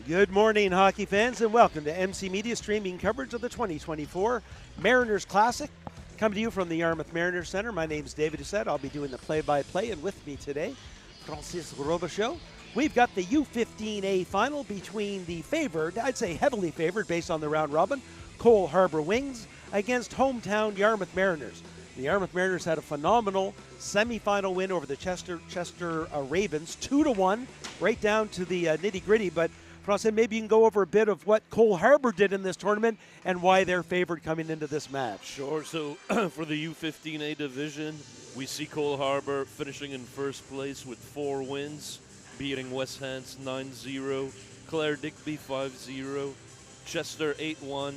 Good morning, hockey fans, and welcome to MC Media streaming coverage of the 2024 Mariners Classic. Coming to you from the Yarmouth Mariners Center. My name is David Doucette. I'll be doing the play-by-play, and with me today, Francis Robichaud. We've got the U15A final between the favored, I'd say heavily favored based on the round robin, Cole Harbour Wings against hometown Yarmouth Mariners. The Yarmouth Mariners had a phenomenal semifinal win over the Chester Ravens, 2-1, right down to the nitty-gritty. But Francis, maybe you can go over a bit of what Cole Harbour did in this tournament and why they're favored coming into this match. Sure. So for the U15A division, we see Cole Harbour finishing in first place with 4 wins, beating West Hants 9-0, Clare Digby 5-0, Chester 8-1,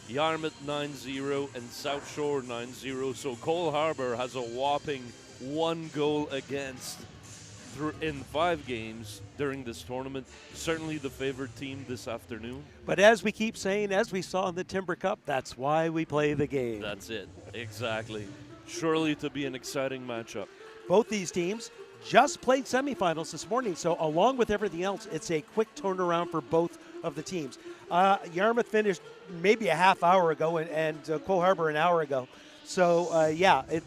Yarmouth 9-0, and South Shore 9-0. So Cole Harbour has a whopping 1 goal against in 5 games during this tournament. Certainly the favored team this afternoon. But as we keep saying, as we saw in the Timber Cup, that's why we play the game. That's it. Exactly. Surely to be an exciting matchup. Both these teams just played semifinals this morning, so along with everything else, it's a quick turnaround for both of the teams. Yarmouth finished maybe a half hour ago, and Cole Harbour an hour ago. So,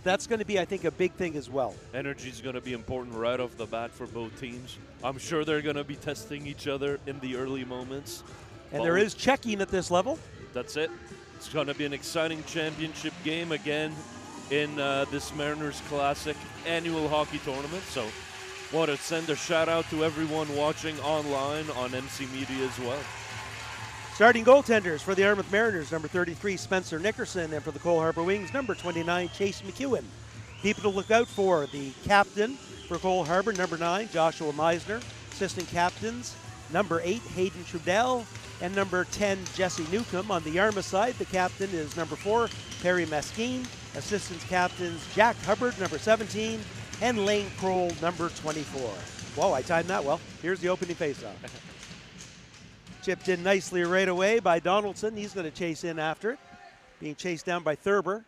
that's going to be, I think, a big thing as well. Energy is going to be important right off the bat for both teams. I'm sure they're going to be testing each other in the early moments. And there is checking at this level. That's it. It's going to be an exciting championship game again in this Mariners Classic annual hockey tournament. So, want to send a shout out to everyone watching online on MC Media as well. Starting goaltenders for the Yarmouth Mariners, number 33, Spencer Nickerson, and for the Cole Harbour Wings, number 29, Chase McEwen. People to look out for: the captain for Cole Harbour, number 9, Joshua Meisner. Assistant captains, number 8, Hayden Trudell, and number 10, Jesse Newcomb. On the Yarmouth side, the captain is number 4, Perry Mesquine. Assistant captains, Jack Hubbard, number 17, and Lane Kroll, number 24. Whoa, I timed that well. Here's the opening faceoff. Chipped in nicely right away by Donaldson. He's going to chase in after it. Being chased down by Thurber.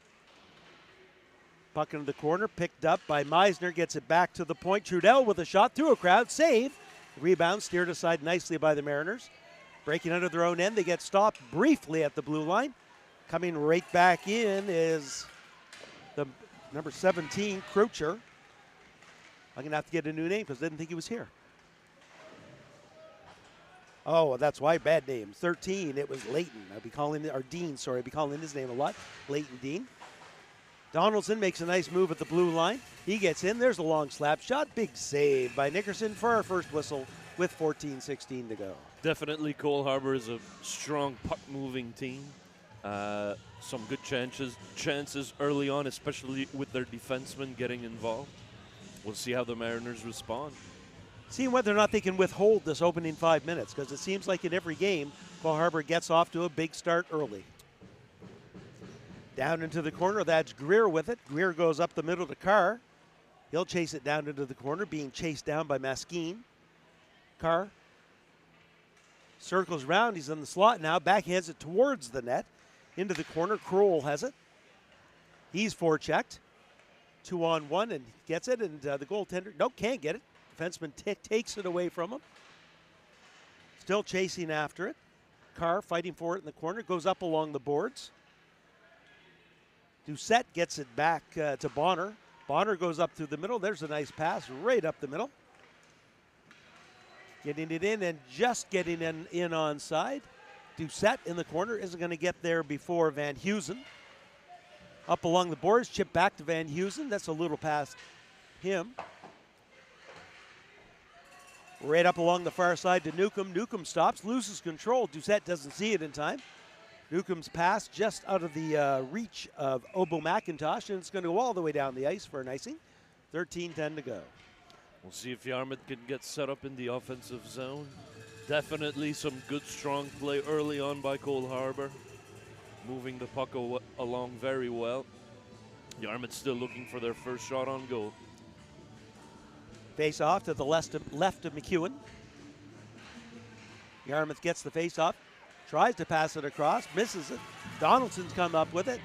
Puck into the corner, picked up by Meisner, gets it back to the point. Trudell with a shot through a crowd, save. Rebound steered aside nicely by the Mariners. Breaking under their own end, they get stopped briefly at the blue line. Coming right back in is the number 17, Croucher. I'm going to have to get a new name because I didn't think he was here. Oh, that's why, bad name. 13, it was Leighton. I'd be calling it, or Dean, sorry. I'd be calling his name a lot. Leighton Dean. Donaldson makes a nice move at the blue line. He gets in. There's a long slap shot. Big save by Nickerson for our first whistle with 14:16 to go. Definitely Cole Harbour is a strong puck-moving team. Some good chances early on, especially with their defensemen getting involved. We'll see how the Mariners respond. Seeing whether or not they can withhold this opening 5 minutes, because it seems like in every game, Cole Harbour gets off to a big start early. Down into the corner, that's Greer with it. Greer goes up the middle to Carr. He'll chase it down into the corner, being chased down by Mesquine. Carr circles around, he's in the slot now, backhands it towards the net. Into the corner, Kroll has it. He's forechecked. 2-on-1 and gets it, and the goaltender, can't get it. Defenseman takes it away from him. Still chasing after it. Carr fighting for it in the corner, goes up along the boards. Doucette gets it back to Bonner. Bonner goes up through the middle. There's a nice pass right up the middle. Getting it in and just getting in onside. Doucette in the corner isn't going to get there before Van Heusen. Up along the boards, chip back to Van Heusen. That's a little past him. Right up along the far side to Newcomb. Newcomb stops, loses control. Doucette doesn't see it in time. Newcomb's pass just out of the reach of Obo McIntosh, and it's going to go all the way down the ice for an icing. 13:10 to go. We'll see if Yarmouth can get set up in the offensive zone. Definitely some good, strong play early on by Cole Harbour. Moving the puck along very well. Yarmouth still looking for their first shot on goal. Face off to the left of McEwen. Yarmouth gets the face off, tries to pass it across, misses it. Donaldson's come up with it.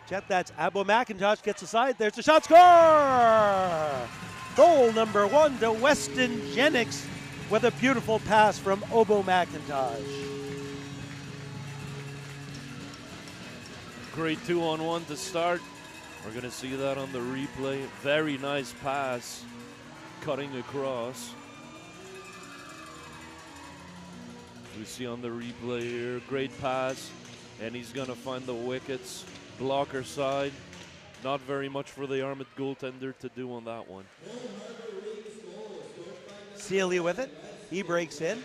Check, that's Abo McIntosh gets aside. There's the shot, score! Goal number 1 to Weston Jennings with a beautiful pass from Obo McIntosh. Great 2-on-1 to start. We're going to see that on the replay. Very nice pass, cutting across. We see on the replay here, great pass, and he's going to find the wickets. Blocker side, not very much for the Yarmouth goaltender to do on that one. Sealy with it. He breaks in,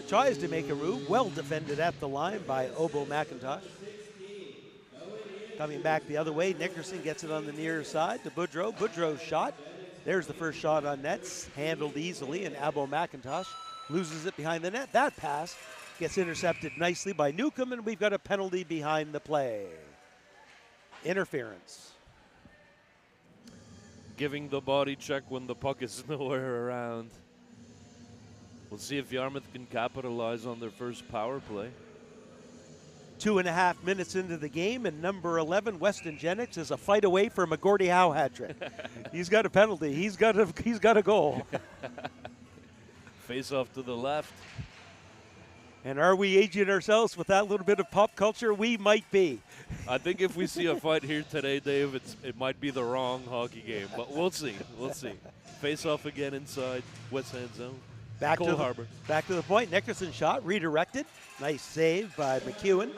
tries to make a move. Well defended at the line by Obo McIntosh. Coming back the other way, Nickerson gets it on the near side to Boudreau. Boudreau's shot. There's the first shot on net, handled easily, and Obo McIntosh loses it behind the net. That pass gets intercepted nicely by Newcomb, and we've got a penalty behind the play. Interference. Giving the body check when the puck is nowhere around. We'll see if Yarmouth can capitalize on their first power play. 2.5 minutes into the game, and number 11, Weston Jennings, is a fight away from a Gordie Howe hat trick. He's got a penalty. He's got a goal. Face off to the left. And are we aging ourselves with that little bit of pop culture? We might be. I think if we see a fight here today, Dave, it might be the wrong hockey game, but we'll see. We'll see. Face off again inside West Hand zone. Back Harbour. Back to the point. Nickerson shot, redirected. Nice save by McEwen.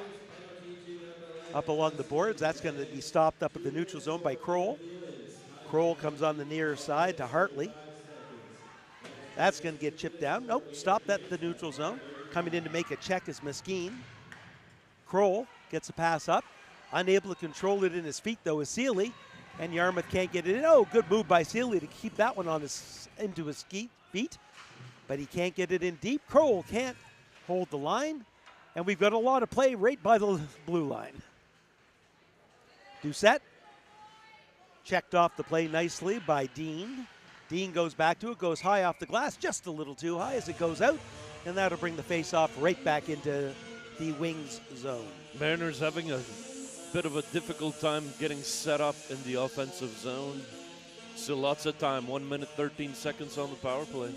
Up along the boards. That's going to be stopped up at the neutral zone by Kroll. Kroll comes on the near side to Hartley. That's going to get chipped down. Nope, stopped at the neutral zone. Coming in to make a check is Mesquine. Kroll gets a pass up. Unable to control it in his feet, though, is Sealy. And Yarmouth can't get it in. Oh, good move by Sealy to keep that one on into his feet. But he can't get it in deep. Kroll can't hold the line. And we've got a lot of play right by the blue line. Doucette checked off the play nicely by Dean. Dean goes back to it, goes high off the glass, just a little too high as it goes out. And that'll bring the face-off right back into the Wings zone. Mariners having a bit of a difficult time getting set up in the offensive zone. Still lots of time, 1 minute, 13 seconds on the power play.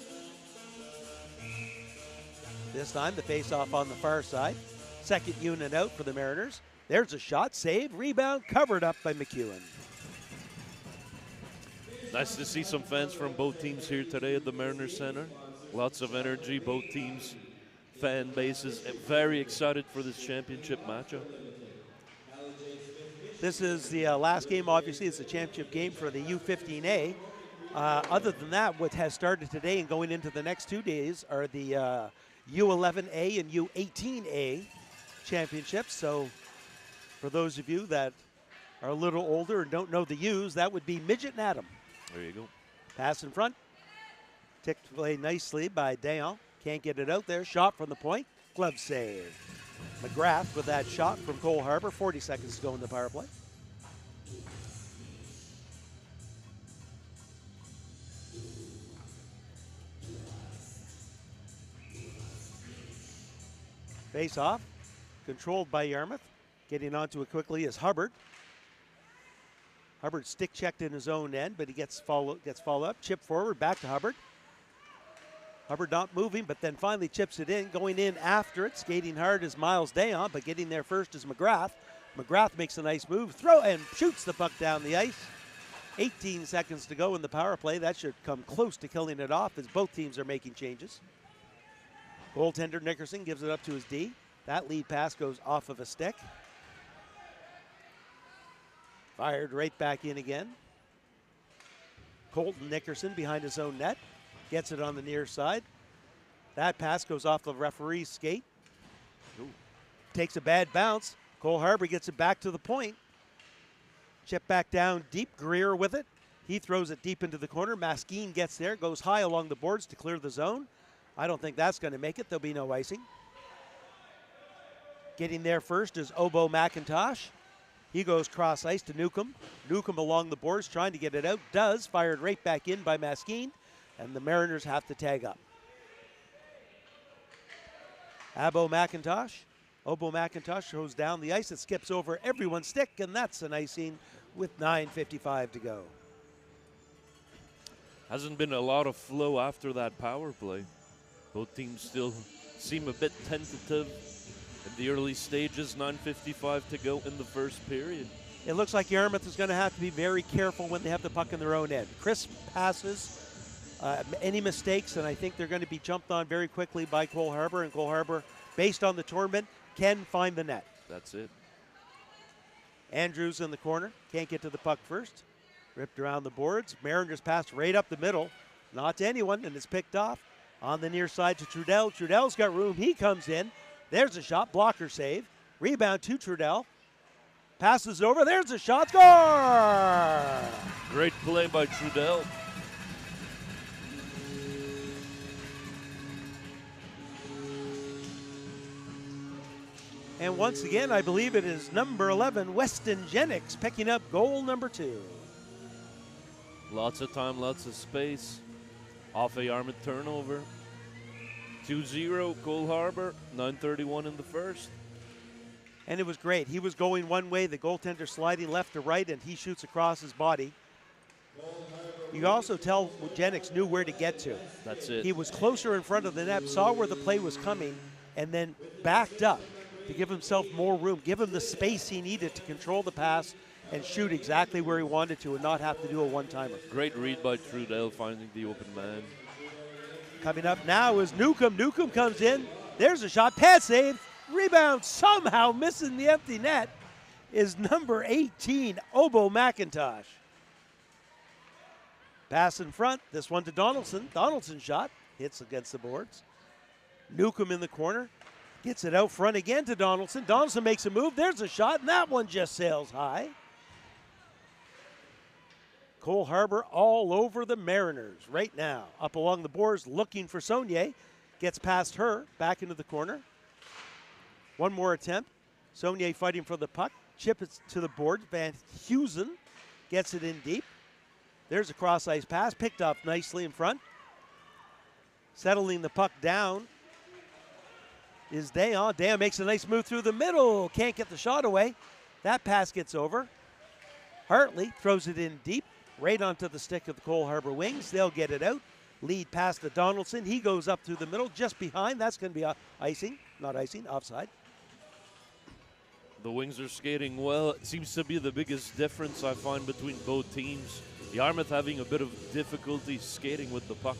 This time the face-off on the far side. Second unit out for the Mariners. There's a shot, saved, rebound, covered up by McEwen. Nice to see some fans from both teams here today at the Mariners Center. Lots of energy, both teams' fan bases very excited for this championship matchup. This is the last game, obviously. It's a championship game for the U15A. Other than that, what has started today and going into the next 2 days are the U11A and U18A championships. So for those of you that are a little older and don't know the U's, that would be Midget and Adam. There you go. Pass in front. Ticked play nicely by Dayon. Can't get it out there. Shot from the point. Glove save. McGrath with that shot from Cole Harbour. 40 seconds to go in the power play. Face off. Controlled by Yarmouth. Getting onto it quickly is Hubbard. Hubbard stick checked in his own end, but he gets followed up. Chip forward, back to Hubbard. Hubbard not moving, but then finally chips it in. Going in after it, skating hard is Miles Dayon, but getting there first is McGrath. McGrath makes a nice move, throw, and shoots the puck down the ice. 18 seconds to go in the power play. That should come close to killing it off as both teams are making changes. Goaltender Nickerson gives it up to his D. That lead pass goes off of a stick. Fired right back in again. Colton Nickerson behind his own net. Gets it on the near side. That pass goes off the referee's skate. Ooh. Takes a bad bounce. Cole Harbour gets it back to the point. Chip back down deep. Greer with it. He throws it deep into the corner. Mesquine gets there. Goes high along the boards to clear the zone. I don't think that's going to make it. There'll be no icing. Getting there first is Obo McIntosh. He goes cross ice to Newcomb. Newcomb along the boards trying to get it out. Does. Fired right back in by Mesquine. And the Mariners have to tag up. Obo McIntosh goes down the ice. It skips over everyone's stick, and that's an icing with 9:55 to go. Hasn't been a lot of flow after that power play. Both teams still seem a bit tentative in the early stages. 9:55 to go in the first period. It looks like Yarmouth is going to have to be very careful when they have the puck in their own end. Crisp passes, any mistakes, and I think they're going to be jumped on very quickly by Cole Harbour, and Cole Harbour, based on the tournament, can find the net. That's it. Andrews in the corner, can't get to the puck first. Ripped around the boards. Mariners pass right up the middle, not to anyone, and it's picked off on the near side to Trudell. Trudell's got room, he comes in. There's a shot, blocker save. Rebound to Trudell. Passes over, there's a shot, score! Great play by Trudell. And once again, I believe it is number 11, Weston Jennings, picking up goal number 2. Lots of time, lots of space. Off a Yarmouth turnover. 2-0, Cole Harbour, 9:31 in the first. And it was great. He was going one way, the goaltender sliding left to right, and he shoots across his body. You also tell Jennings knew where to get to. That's it. He was closer in front of the net, saw where the play was coming, and then backed up to give himself more room, give him the space he needed to control the pass and shoot exactly where he wanted to and not have to do a one-timer. Great read by Trudell, finding the open man. Coming up now is Newcomb. Newcomb comes in. There's a shot. Pad save. Rebound somehow missing the empty net is number 18, Obo McIntosh. Pass in front. This one to Donaldson. Donaldson shot. Hits against the boards. Newcomb in the corner. Gets it out front again to Donaldson. Donaldson makes a move. There's a shot, and that one just sails high. Cole Harbour all over the Mariners right now. Up along the boards looking for Saunier. Gets past her, back into the corner. One more attempt. Saunier fighting for the puck. Chip it to the board. Van Heusen gets it in deep. There's a cross-ice pass, picked up nicely in front. Settling the puck down is Dayon. Dayon makes a nice move through the middle. Can't get the shot away. That pass gets over. Hartley throws it in deep, right onto the stick of the Cole Harbour Wings. They'll get it out. Lead pass to Donaldson. He goes up through the middle, just behind. That's going to be icing. Not icing, offside. The Wings are skating well. It seems to be the biggest difference I find between both teams. Yarmouth having a bit of difficulty skating with the puck.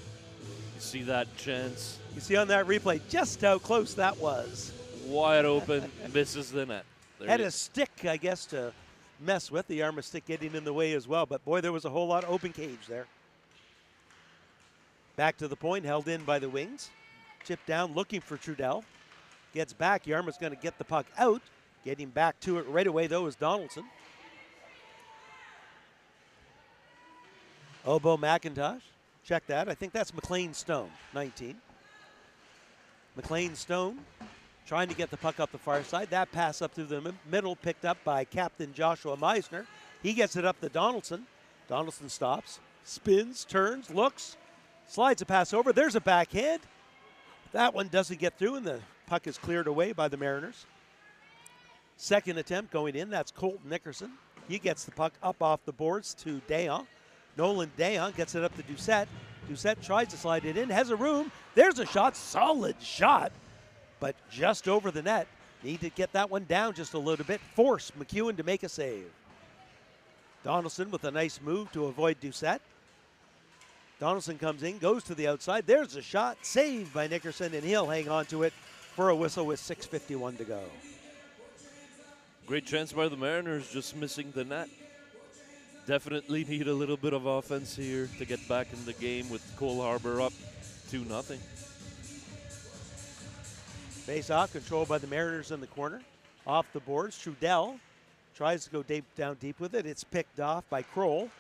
You see that chance. You see on that replay just how close that was. Wide open, misses the net. Had a stick, I guess, to mess with. The Yarmouth stick getting in the way as well. But, boy, there was a whole lot of open cage there. Back to the point, held in by the Wings. Chipped down, looking for Trudell. Gets back. Yarmouth's going to get the puck out. Getting back to it right away, though, is Donaldson. Obo McIntosh. Check that. I think that's McLean Stone, 19. McLean Stone trying to get the puck up the far side. That pass up through the middle picked up by Captain Joshua Meisner. He gets it up to Donaldson. Donaldson stops, spins, turns, looks, slides a pass over. There's a backhand. That one doesn't get through, and the puck is cleared away by the Mariners. Second attempt going in. That's Colton Nickerson. He gets the puck up off the boards to Dayon. Nolan Dayon gets it up to Doucette. Doucette tries to slide it in, has a room. There's a shot, solid shot, but just over the net. Need to get that one down just a little bit. Force McEwen to make a save. Donaldson with a nice move to avoid Doucette. Donaldson comes in, goes to the outside. There's a shot, saved by Nickerson, and he'll hang on to it for a whistle with 6:51 to go. Great chance by the Mariners, just missing the net. Definitely need a little bit of offense here to get back in the game with Cole Harbour up 2-0. Face off, controlled by the Mariners in the corner. Off the boards, Trudell tries to go down deep with it. It's picked off by Kroll.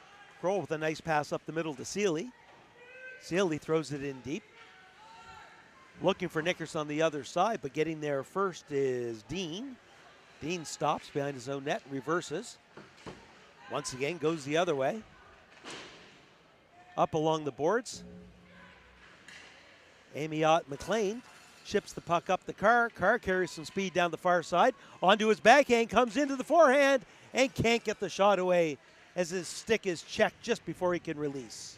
Kroll with a nice pass up the middle to Seeley. Seeley throws it in deep. Looking for Nickerson on the other side, but getting there first is Dean. Dean stops behind his own net, reverses. Once again, goes the other way. Up along the boards. Amiot McLean chips the puck up the car. Carr carries some speed down the far side. Onto his backhand, comes into the forehand, and can't get the shot away as his stick is checked just before he can release.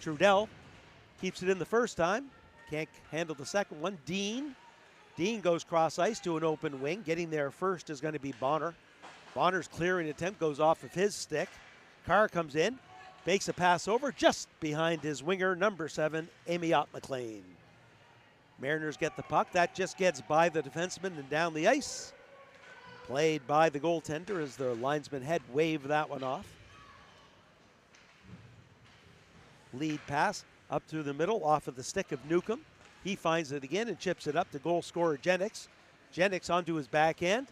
Trudell keeps it in the first time. Can't handle the second one. Dean goes cross ice to an open wing. Getting there first is going to be Bonner. Bonner's clearing attempt goes off of his stick. Carr comes in, makes a pass over just behind his winger, number 7, Amiot McLean. Mariners get the puck. That just gets by the defenseman and down the ice. Played by the goaltender as the linesman had waved that one off. Lead pass up through the middle off of the stick of Newcomb. He finds it again and chips it up to goal scorer Jennings. Jennings onto his backhand.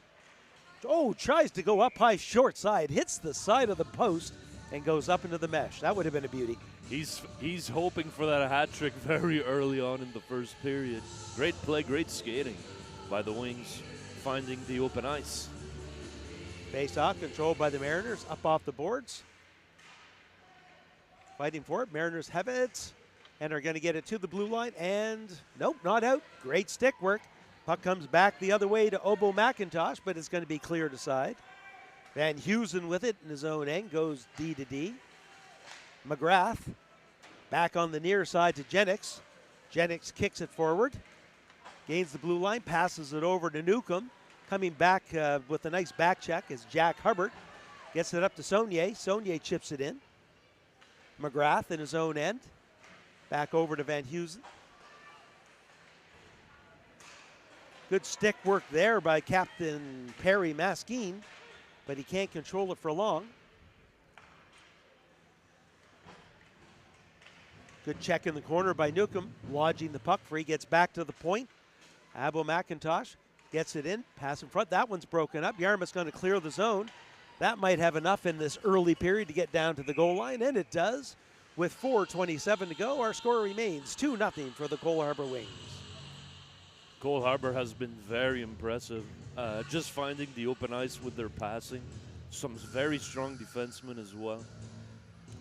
Oh, tries to go up high short side. Hits the side of the post and goes up into the mesh. That would have been a beauty. He's hoping for that hat trick very early on in the first period. Great play, great skating by the Wings, finding the open ice. Face off, controlled by the Mariners, up off the boards. Fighting for it. Mariners have it and are going to get it to the blue line. And nope, not out. Great stick work. Puck comes back the other way to Obo McIntosh, but it's going to be cleared aside. Van Heusen with it in his own end, goes D to D. McGrath back on the near side to Jennings. Jennings kicks it forward, gains the blue line, passes it over to Newcomb. Coming back with a nice back check is Jack Hubbard. Gets it up to Saunier. Saunier chips it in. McGrath in his own end. Back over to Van Heusen. Good stick work there by Captain Perry Maskeen, but he can't control it for long. Good check in the corner by Newcomb, lodging the puck free, gets back to the point. Abo McIntosh gets it in, pass in front. That one's broken up. Yarmouth's going to clear the zone. That might have enough in this early period to get down to the goal line, and it does. With 4:27 to go, our score remains 2-0 for the Cole Harbour Wings. Cole Harbour has been very impressive, just finding the open ice with their passing. Some very strong defensemen as well.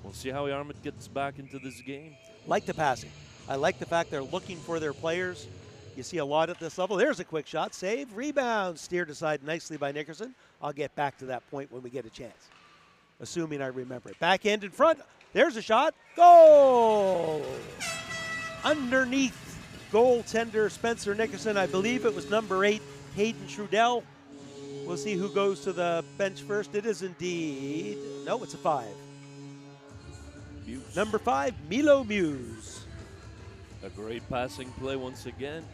We'll see how Yarmouth gets back into this game. Like the passing. I like the fact they're looking for their players. You see a lot at this level. There's a quick shot. Save. Rebound. Steered aside nicely by Nickerson. I'll get back to that point when we get a chance, assuming I remember it. Back end in front. There's a shot. Goal! Underneath goaltender Spencer Nickerson. I believe it was number 8, Hayden Trudell. We'll see who goes to the bench first. It is indeed. No, it's a 5. Muse. Number 5, Milo Muse. A great passing play once again.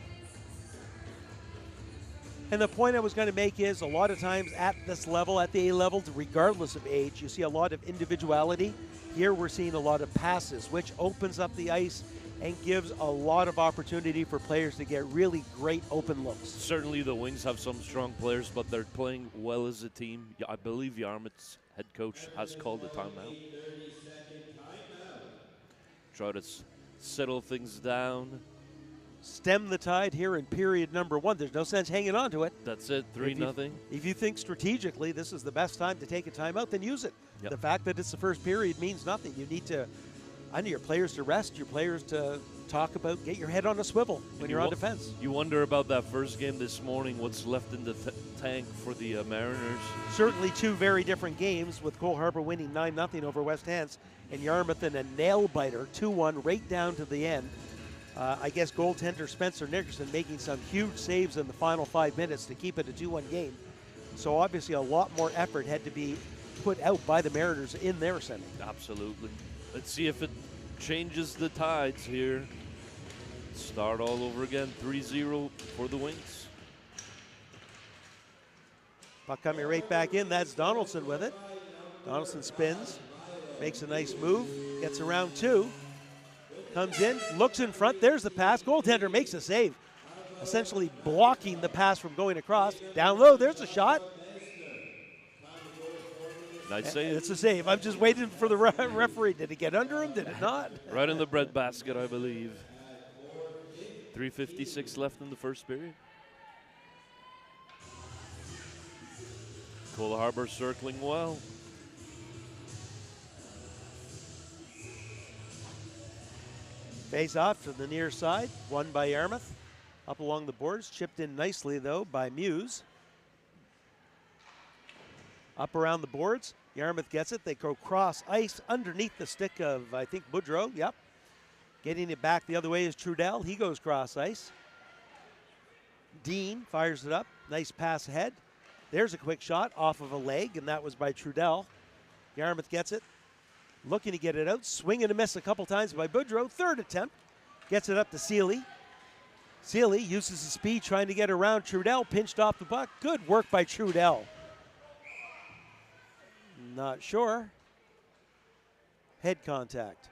And the point I was going to make is a lot of times at this level, at the A level, regardless of age, you see a lot of individuality. Here we're seeing a lot of passes, which opens up the ice and gives a lot of opportunity for players to get really great open looks. Certainly the Wings have some strong players, but they're playing well as a team. I believe Yarmouth's head coach has called a timeout. Try to settle things down. Stem the tide here in period number 1. There's no sense hanging on to it. That's it, 3-0. If you think strategically this is the best time to take a timeout, then use it. Yep. The fact that it's the first period means nothing. You need to, I need your players to rest, your players to talk about, get your head on a swivel when you're on defense. You wonder about that first game this morning, what's left in the tank for the Mariners. Certainly 2 very different games, with Cole Harbour winning 9-0 over West Hants and Yarmouth in a nail-biter, 2-1 right down to the end. I guess goaltender Spencer Nickerson making some huge saves in the final 5 minutes to keep it a 2-1 game. So obviously a lot more effort had to be put out by the Mariners in their semi. Absolutely. Let's see if it changes the tides here. Start all over again, 3-0 for the Wings. Puck coming right back in. That's Donaldson with it. Donaldson spins, makes a nice move, gets around 2. Comes in, looks in front, there's the pass. Goaltender makes a save, essentially blocking the pass from going across. Down low, there's a shot. Nice save. It's a save. I'm just waiting for the referee. Did it get under him? Did it not? Right in the breadbasket, I believe. 3:56 left in the first period. Cole Harbour circling well. Face off to the near side, won by Yarmouth. Up along the boards, chipped in nicely though by Muse. Up around the boards, Yarmouth gets it. They go cross ice underneath the stick of, I think, Boudreau. Yep. Getting it back the other way is Trudell. He goes cross ice. Dean fires it up. Nice pass ahead. There's a quick shot off of a leg, and that was by Trudell. Yarmouth gets it. Looking to get it out. Swing and a miss a couple times by Boudreau. Third attempt. Gets it up to Seeley. Seeley uses his speed trying to get around Trudell. Pinched off the puck. Good work by Trudell. Not sure. Head contact.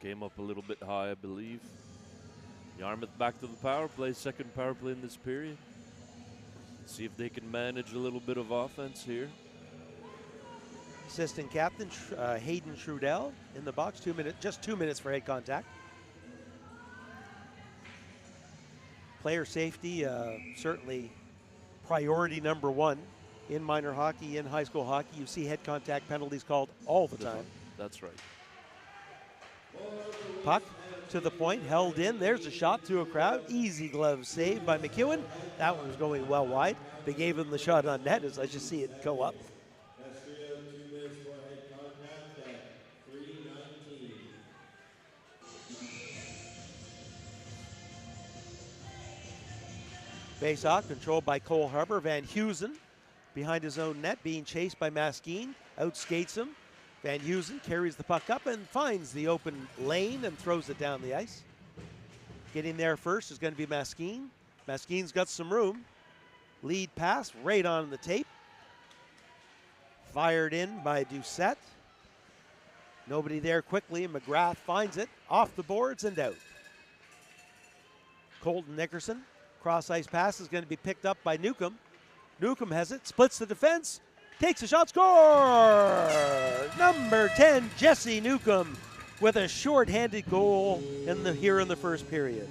Came up a little bit high, I believe. Yarmouth back to the power play. Second power play in this period. See if they can manage a little bit of offense here. Assistant captain Hayden Trudell in the box. Just 2 minutes for head contact. Player safety, certainly priority number one in minor hockey, in high school hockey. You see head contact penalties called all the time. That's right. Puck to the point, held in. There's a shot through a crowd. Easy glove save by McEwen. That one was going well wide. They gave him the shot on net as I just see it go up. Face-off controlled by Cole Harbour. Van Heusen behind his own net, being chased by Maskeen. Outskates him. Van Heusen carries the puck up and finds the open lane and throws it down the ice. Getting there first is going to be Maskeen. Maskeen's got some room. Lead pass right on the tape. Fired in by Doucette. Nobody there quickly. McGrath finds it off the boards and out. Colton Nickerson. Cross ice pass is going to be picked up by Newcomb. Newcomb has it, splits the defense, takes a shot, score! Number 10, Jesse Newcomb, with a short-handed goal here in the first period.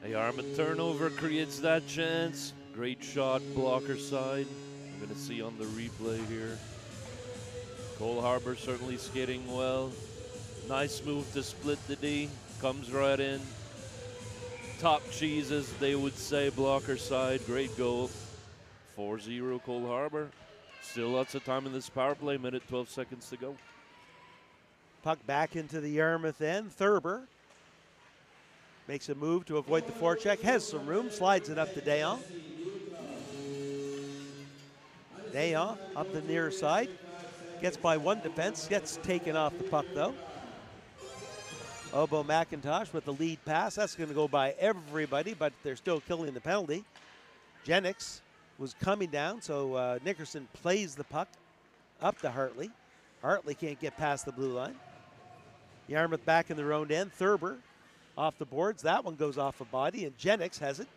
A Yarmouth turnover creates that chance. Great shot, blocker side. I'm going to see on the replay here. Cole Harbour certainly skating well. Nice move to split the D. Comes right in. Top cheese, as they would say, blocker side. Great goal. 4-0 Cole Harbour. Still lots of time in this power play. Minute 12 seconds to go. Puck back into the Yarmouth end. Thurber makes a move to avoid the forecheck. Has some room. Slides it up to Dayon. Dayon up the near side. Gets by one defense. Gets taken off the puck, though. Obo McIntosh with the lead pass. That's going to go by everybody, but they're still killing the penalty. Jennings was coming down, so Nickerson plays the puck up to Hartley. Hartley can't get past the blue line. Yarmouth back in their own end. Thurber off the boards. That one goes off a body, and Jennings has it.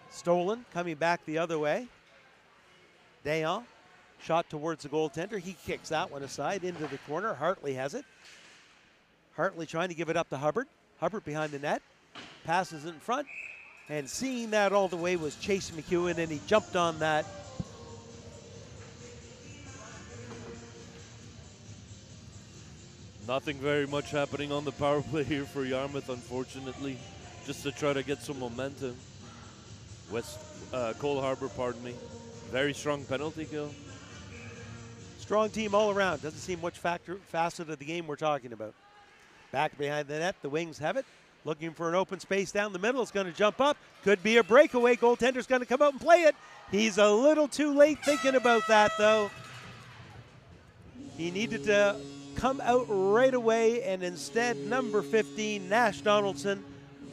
Stolen, coming back the other way. Dayon, shot towards the goaltender. He kicks that one aside into the corner. Hartley has it. Hartley trying to give it up to Hubbard. Hubbard behind the net. Passes in front. And seeing that all the way was Chase McEwen, and he jumped on that. Nothing very much happening on the power play here for Yarmouth, unfortunately. Just to try to get some momentum. Cole Harbour, pardon me. Very strong penalty kill. Strong team all around. Doesn't seem which facet of the game we're talking about. Back behind the net, the Wings have it. Looking for an open space down the middle. It's going to jump up. Could be a breakaway. Goaltender's going to come out and play it. He's a little too late thinking about that, though. He needed to come out right away, and instead, number 15, Nash Donaldson,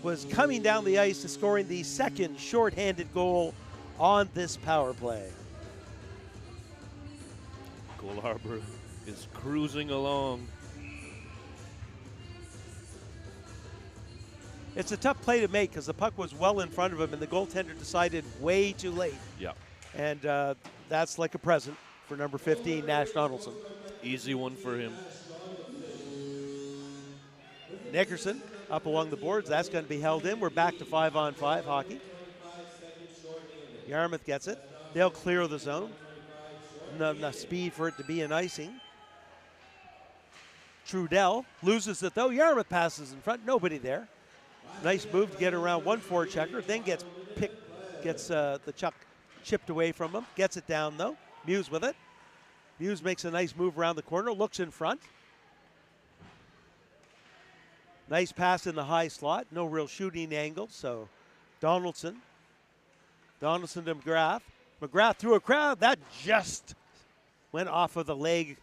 was coming down the ice and scoring the second shorthanded goal on this power play. Cole Harbour is cruising along. It's a tough play to make because the puck was well in front of him, and the goaltender decided way too late. Yeah. And that's like a present for number 15, Nash Donaldson. Easy one for him. Nickerson up along the boards. That's going to be held in. We're back to 5-on-5 hockey. Yarmouth gets it. They'll clear the zone. Not enough speed for it to be an icing. Trudell loses it, though. Yarmouth passes in front. Nobody there. Nice move to get around one forechecker. Then gets the chuck chipped away from him. Gets it down, though. Muse with it. Muse makes a nice move around the corner. Looks in front. Nice pass in the high slot. No real shooting angle. So Donaldson to McGrath. McGrath through a crowd. That just went off of the leg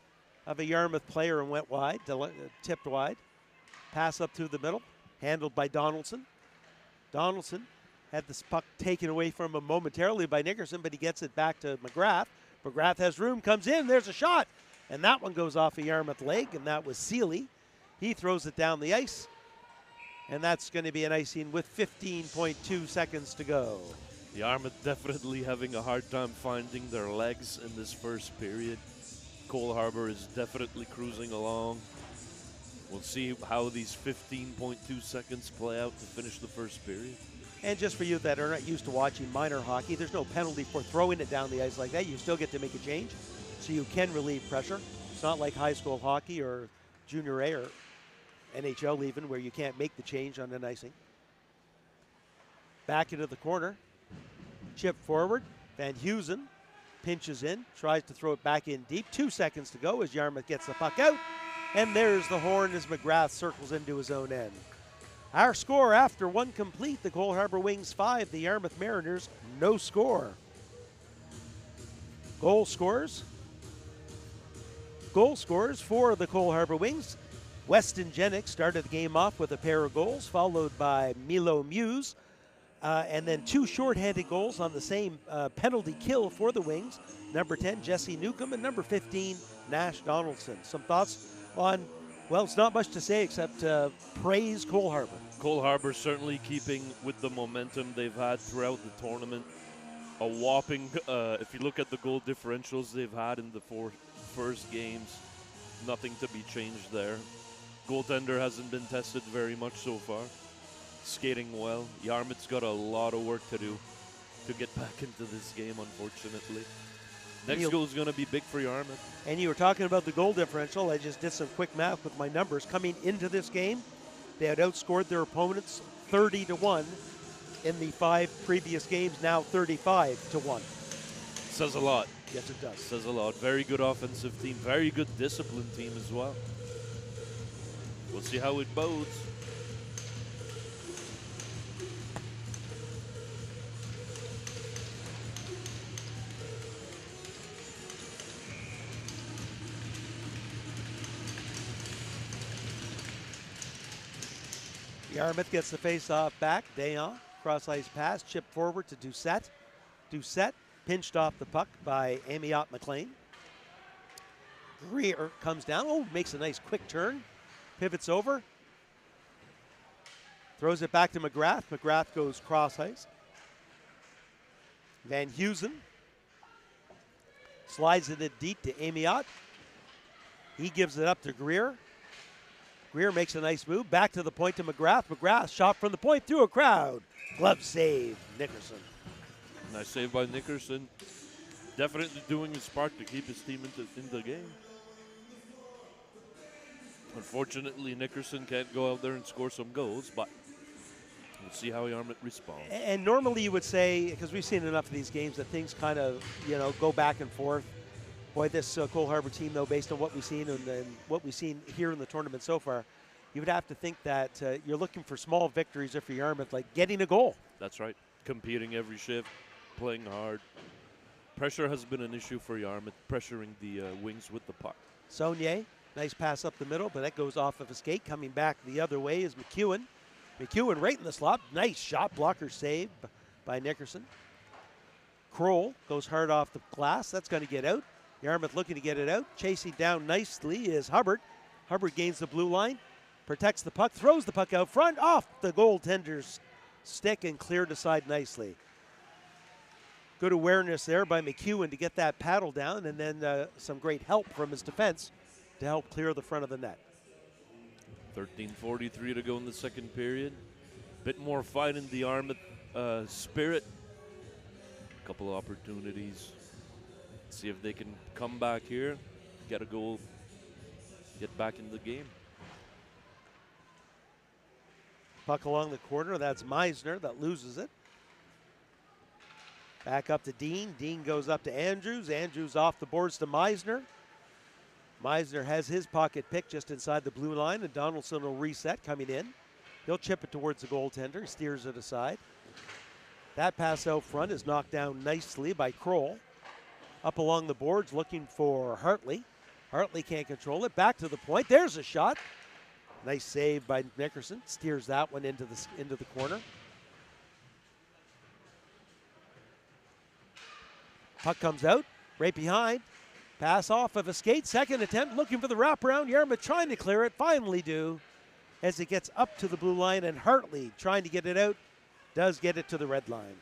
of a Yarmouth player and went wide, tipped wide. Pass up through the middle, handled by Donaldson. Donaldson had this puck taken away from him momentarily by Nickerson, but he gets it back to McGrath. McGrath has room, comes in, there's a shot. And that one goes off a Yarmouth leg, and that was Seeley. He throws it down the ice, and that's going to be an icing with 15.2 seconds to go. Yarmouth definitely having a hard time finding their legs in this first period. Cole Harbour is definitely cruising along. We'll see how these 15.2 seconds play out to finish the first period. And just for you that are not used to watching minor hockey, there's no penalty for throwing it down the ice like that. You still get to make a change, so you can relieve pressure. It's not like high school hockey or junior A or NHL even, where you can't make the change on an icing. Back into the corner. Chip forward. Van Heusen pinches in, tries to throw it back in deep. 2 seconds to go as Yarmouth gets the puck out. And there's the horn as McGrath circles into his own end. Our score after one complete, the Cole Harbour Wings 5, the Yarmouth Mariners no score. Goal scores for the Cole Harbour Wings. Weston Jennings started the game off with a pair of goals, followed by Milo Muse. And then 2 shorthanded goals on the same penalty kill for the Wings. Number 10, Jesse Newcomb, and number 15, Nash Donaldson. Some thoughts on, well, it's not much to say except praise Cole Harbour. Cole Harbour certainly keeping with the momentum they've had throughout the tournament. A whopping, if you look at the goal differentials they've had in the 4 first games, nothing to be changed there. Goaltender hasn't been tested very much so far. Skating well. Yarmouth's got a lot of work to do to get back into this game, unfortunately. Next goal is going to be big for Yarmouth. And you were talking about the goal differential. I just did some quick math with my numbers. Coming into this game, they had outscored their opponents 30-1 in the 5 previous games, now 35-1. Says a lot. Yes, it does. Says a lot. Very good offensive team. Very good disciplined team as well. We'll see how it bodes. Yarmouth gets the face-off back. Dayon, cross-ice pass, chip forward to Doucette. Doucette pinched off the puck by Amiot McLean. Greer comes down. Oh, makes a nice quick turn. Pivots over. Throws it back to McGrath. McGrath goes cross-ice. Van Heusen slides it in deep to Amiot. He gives it up to Greer. Greer makes a nice move. Back to the point to McGrath. McGrath shot from the point through a crowd. Glove save, Nickerson. Nice save by Nickerson. Definitely doing his part to keep his team in the game. Unfortunately, Nickerson can't go out there and score some goals, but we'll see how Yarmouth responds. And normally you would say, because we've seen enough of these games, that things kind of, go back and forth. Boy, this Cole Harbour team, though, based on what we've seen and what we've seen here in the tournament so far, you would have to think that you're looking for small victories if you're Yarmouth, like getting a goal. That's right. Competing every shift, playing hard. Pressure has been an issue for Yarmouth, pressuring the Wings with the puck. Saunier, nice pass up the middle, but that goes off of a skate. Coming back the other way is McEwen. McEwen right in the slot. Nice shot blocker save by Nickerson. Kroll goes hard off the glass. That's going to get out. Yarmouth looking to get it out. Chasing down nicely is Hubbard. Hubbard gains the blue line, protects the puck, throws the puck out front, off the goaltender's stick and cleared aside nicely. Good awareness there by McEwen to get that paddle down, and then some great help from his defense to help clear the front of the net. 13:43 to go in the second period. Bit more fight in the Yarmouth spirit. Couple of opportunities. See if they can come back here, get a goal, get back in the game. Puck along the corner. That's Meisner that loses it. Back up to Dean. Dean goes up to Andrews. Andrews off the boards to Meisner. Meisner has his pocket pick just inside the blue line, and Donaldson will reset coming in. He'll chip it towards the goaltender, steers it aside. That pass out front is knocked down nicely by Kroll. Up along the boards looking for Hartley. Hartley can't control it. Back to the point. There's a shot. Nice save by Nickerson. Steers that one into the corner. Puck comes out. Right behind. Pass off of a skate. Second attempt. Looking for the wraparound. Yarmouth trying to clear it. Finally do. As it gets up to the blue line. And Hartley trying to get it out. Does get it to the red line.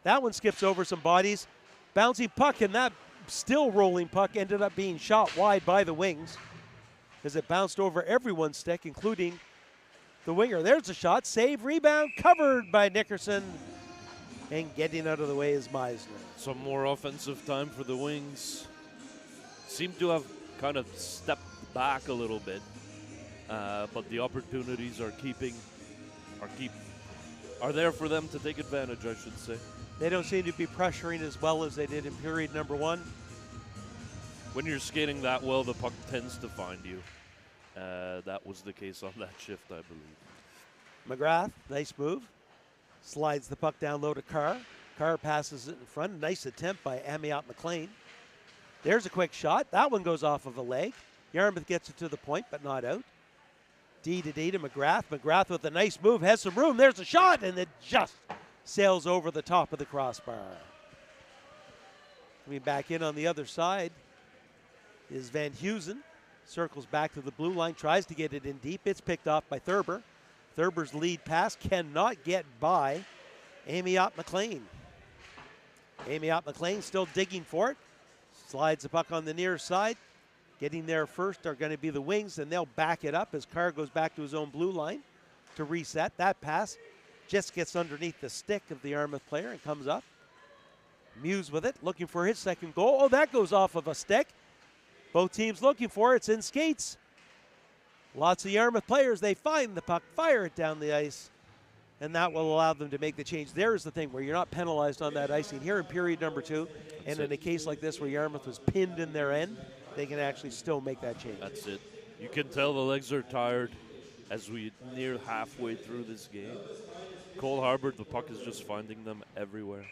That one skips over some bodies. Bouncing puck, and that still rolling puck ended up being shot wide by the wings as it bounced over everyone's stick, including the winger. There's a shot. Save, rebound, covered by Nickerson. And getting out of the way is Meisner. Some more offensive time for the Wings. Seem to have kind of stepped back a little bit, but the opportunities are there for them to take advantage, I should say. They don't seem to be pressuring as well as they did in period number one. When you're skating that well, the puck tends to find you. That was the case on that shift, I believe. McGrath, nice move. Slides the puck down low to Carr. Carr passes it in front. Nice attempt by Amiot McLean. There's a quick shot. That one goes off of a leg. Yarmouth gets it to the point, but not out. D to McGrath. McGrath with a nice move, has some room. There's a shot, and it just sails over the top of the crossbar. Coming back in on the other side is Van Heusen. Circles back to the blue line, tries to get it in deep. It's picked off by Thurber. Thurber's lead pass cannot get by Amiot McLean. Amiot McLean still digging for it. Slides the puck on the near side. Getting there first are going to be the Wings, and they'll back it up as Carr goes back to his own blue line to reset. That pass just gets underneath the stick of the Yarmouth player and comes up. Muse with it, looking for his second goal. Oh, that goes off of a stick. Both teams looking for it. It's in skates. Lots of Yarmouth players, they find the puck, fire it down the ice, and that will allow them to make the change. There's the thing where you're not penalized on that icing. Here in period number two, and in a case like this where Yarmouth was pinned in their end, they can actually still make that change. That's it. You can tell the legs are tired as we near halfway through this game. Cole Harbour, the puck is just finding them everywhere.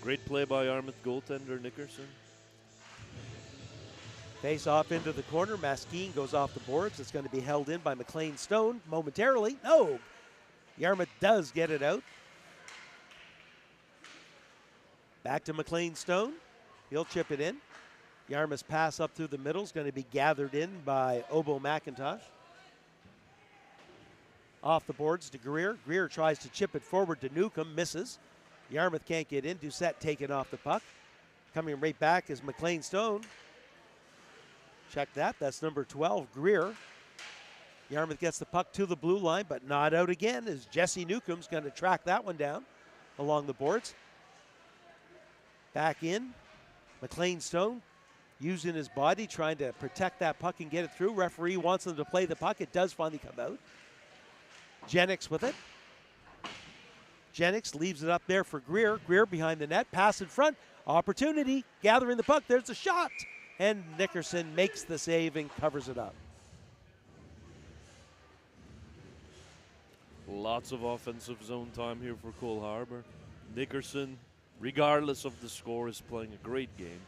Great play by Yarmouth goaltender Nickerson. Face off into the corner. Maskeen goes off the boards. It's going to be held in by McLean Stone momentarily. No! Yarmouth does get it out. Back to McLean Stone. He'll chip it in. Yarmouth's pass up through the middle is going to be gathered in by Obo McIntosh. Off the boards to Greer. Greer tries to chip it forward to Newcomb. Misses. Yarmouth can't get in. Doucette taking off the puck. Coming right back is McLean Stone. Check that. That's number 12, Greer. Yarmouth gets the puck to the blue line, but not out again as Jesse Newcomb's going to track that one down along the boards. Back in. McLean Stone using his body, trying to protect that puck and get it through. Referee wants them to play the puck. It does finally come out. Jennings with it. Jennings leaves it up there for Greer. Greer behind the net. Pass in front. Opportunity. Gathering the puck. There's a shot. And Nickerson makes the save and covers it up. Lots of offensive zone time here for Cole Harbour. Nickerson, regardless of the score, is playing a great game.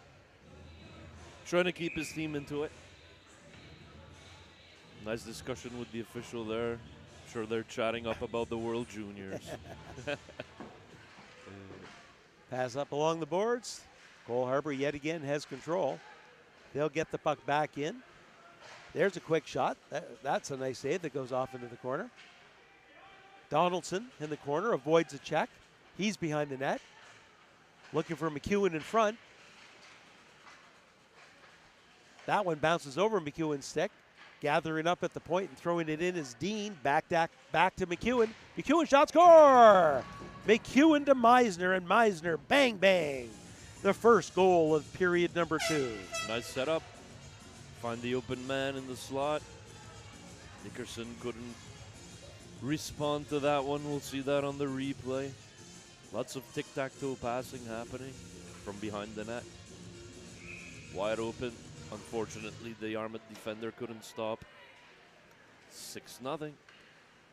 Trying to keep his team into it. Nice discussion with the official there. I'm sure they're chatting up about the World Juniors. Pass up along the boards. Cole Harbour yet again has control. They'll get the puck back in. There's a quick shot. That's a nice save that goes off into the corner. Donaldson in the corner avoids a check. He's behind the net. Looking for McEwen in front. That one bounces over McEwen's stick. Gathering up at the point and throwing it in is Dean. Back to McEwen. McEwen shot, score! McEwen to Meisner, and Meisner, bang, bang. The first goal of period number 2. Nice setup. Find the open man in the slot. Nickerson couldn't respond to that one. We'll see that on the replay. Lots of tic-tac-toe passing happening from behind the net. wide open. Unfortunately, the Yarmouth defender couldn't stop. 6-0.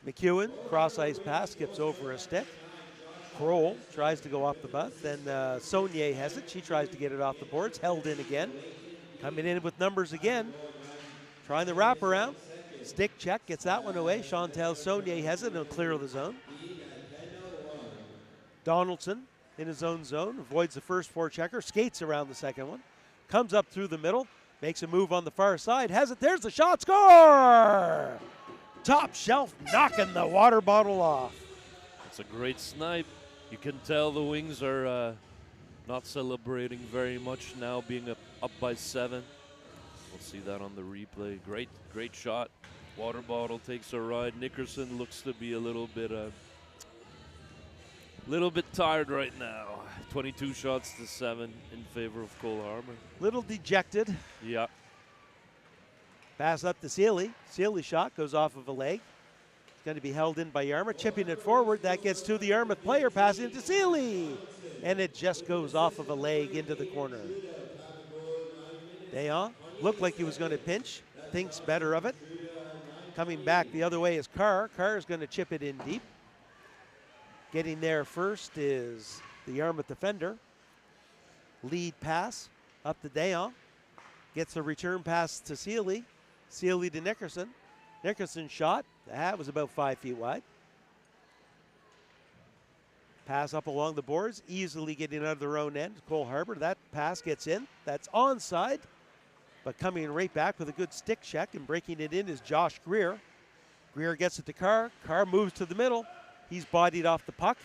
McEwen, cross ice pass, skips over a stick. Kroll tries to go off the bus. Then Saunier has it. She tries to get it off the boards. Held in again. Coming in with numbers again. Trying the wraparound. Stick check, gets that one away. Chantal Saunier has it and will clear the zone. Donaldson in his own zone, avoids the first forechecker, skates around the second one. Comes up through the middle, makes a move on the far side, has it, there's the shot, score! Top shelf knocking the water bottle off. It's a great snipe. You can tell the Wings are not celebrating very much now, being up by 7. We'll see that on the replay. Great shot. Water bottle takes a ride. Nickerson looks to be a little bit tired right now. 22 shots to 7 in favor of Cole Harbour. Little dejected. Yeah. Pass up to Sealy. Sealy shot goes off of a leg. It's going to be held in by Yarmouth. Chipping it forward. That gets to the Yarmouth player. Passing to Sealy. And it just goes off of a leg into the corner. Dayon looked like he was going to pinch. Thinks better of it. Coming back the other way is Carr. Carr is going to chip it in deep. Getting there first is the Yarmouth defender. Lead pass up to Dayon. Gets a return pass to Sealy. Sealy to Nickerson. Nickerson shot. That was about 5 feet wide. Pass up along the boards. Easily getting out of their own end. Cole Harbour. That pass gets in. That's onside. But coming right back with a good stick check and breaking it in is Josh Greer. Greer gets it to Carr. Carr moves to the middle. He's bodied off the puck.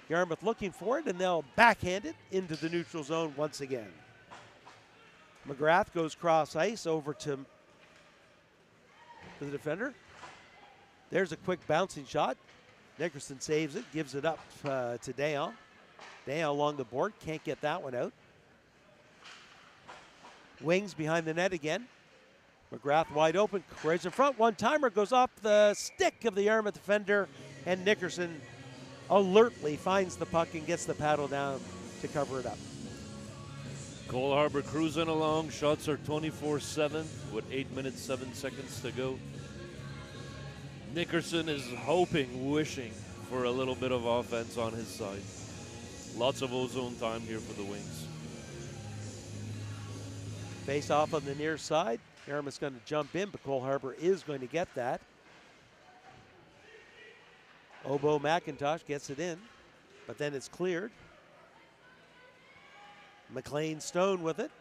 Yarmouth looking for it, and they'll backhand it into the neutral zone once again. McGrath goes cross ice over to the defender. There's a quick bouncing shot. Nickerson saves it, gives it up to Dayon. Dayon along the board, can't get that one out. Wings behind the net again. McGrath wide open, right in front. One-timer goes off the stick of the Yarmouth defender, and Nickerson alertly finds the puck and gets the paddle down to cover it up. Cole Harbour cruising along. Shots are 24-7 with 8 minutes, 7 seconds to go. Nickerson is hoping, wishing for a little bit of offense on his side. Lots of ozone time here for the Wings. Face off on the near side. Yarmouth's going to jump in, but Cole Harbour is going to get that. Obo McIntosh gets it in, but then it's cleared. McLean Stone with it.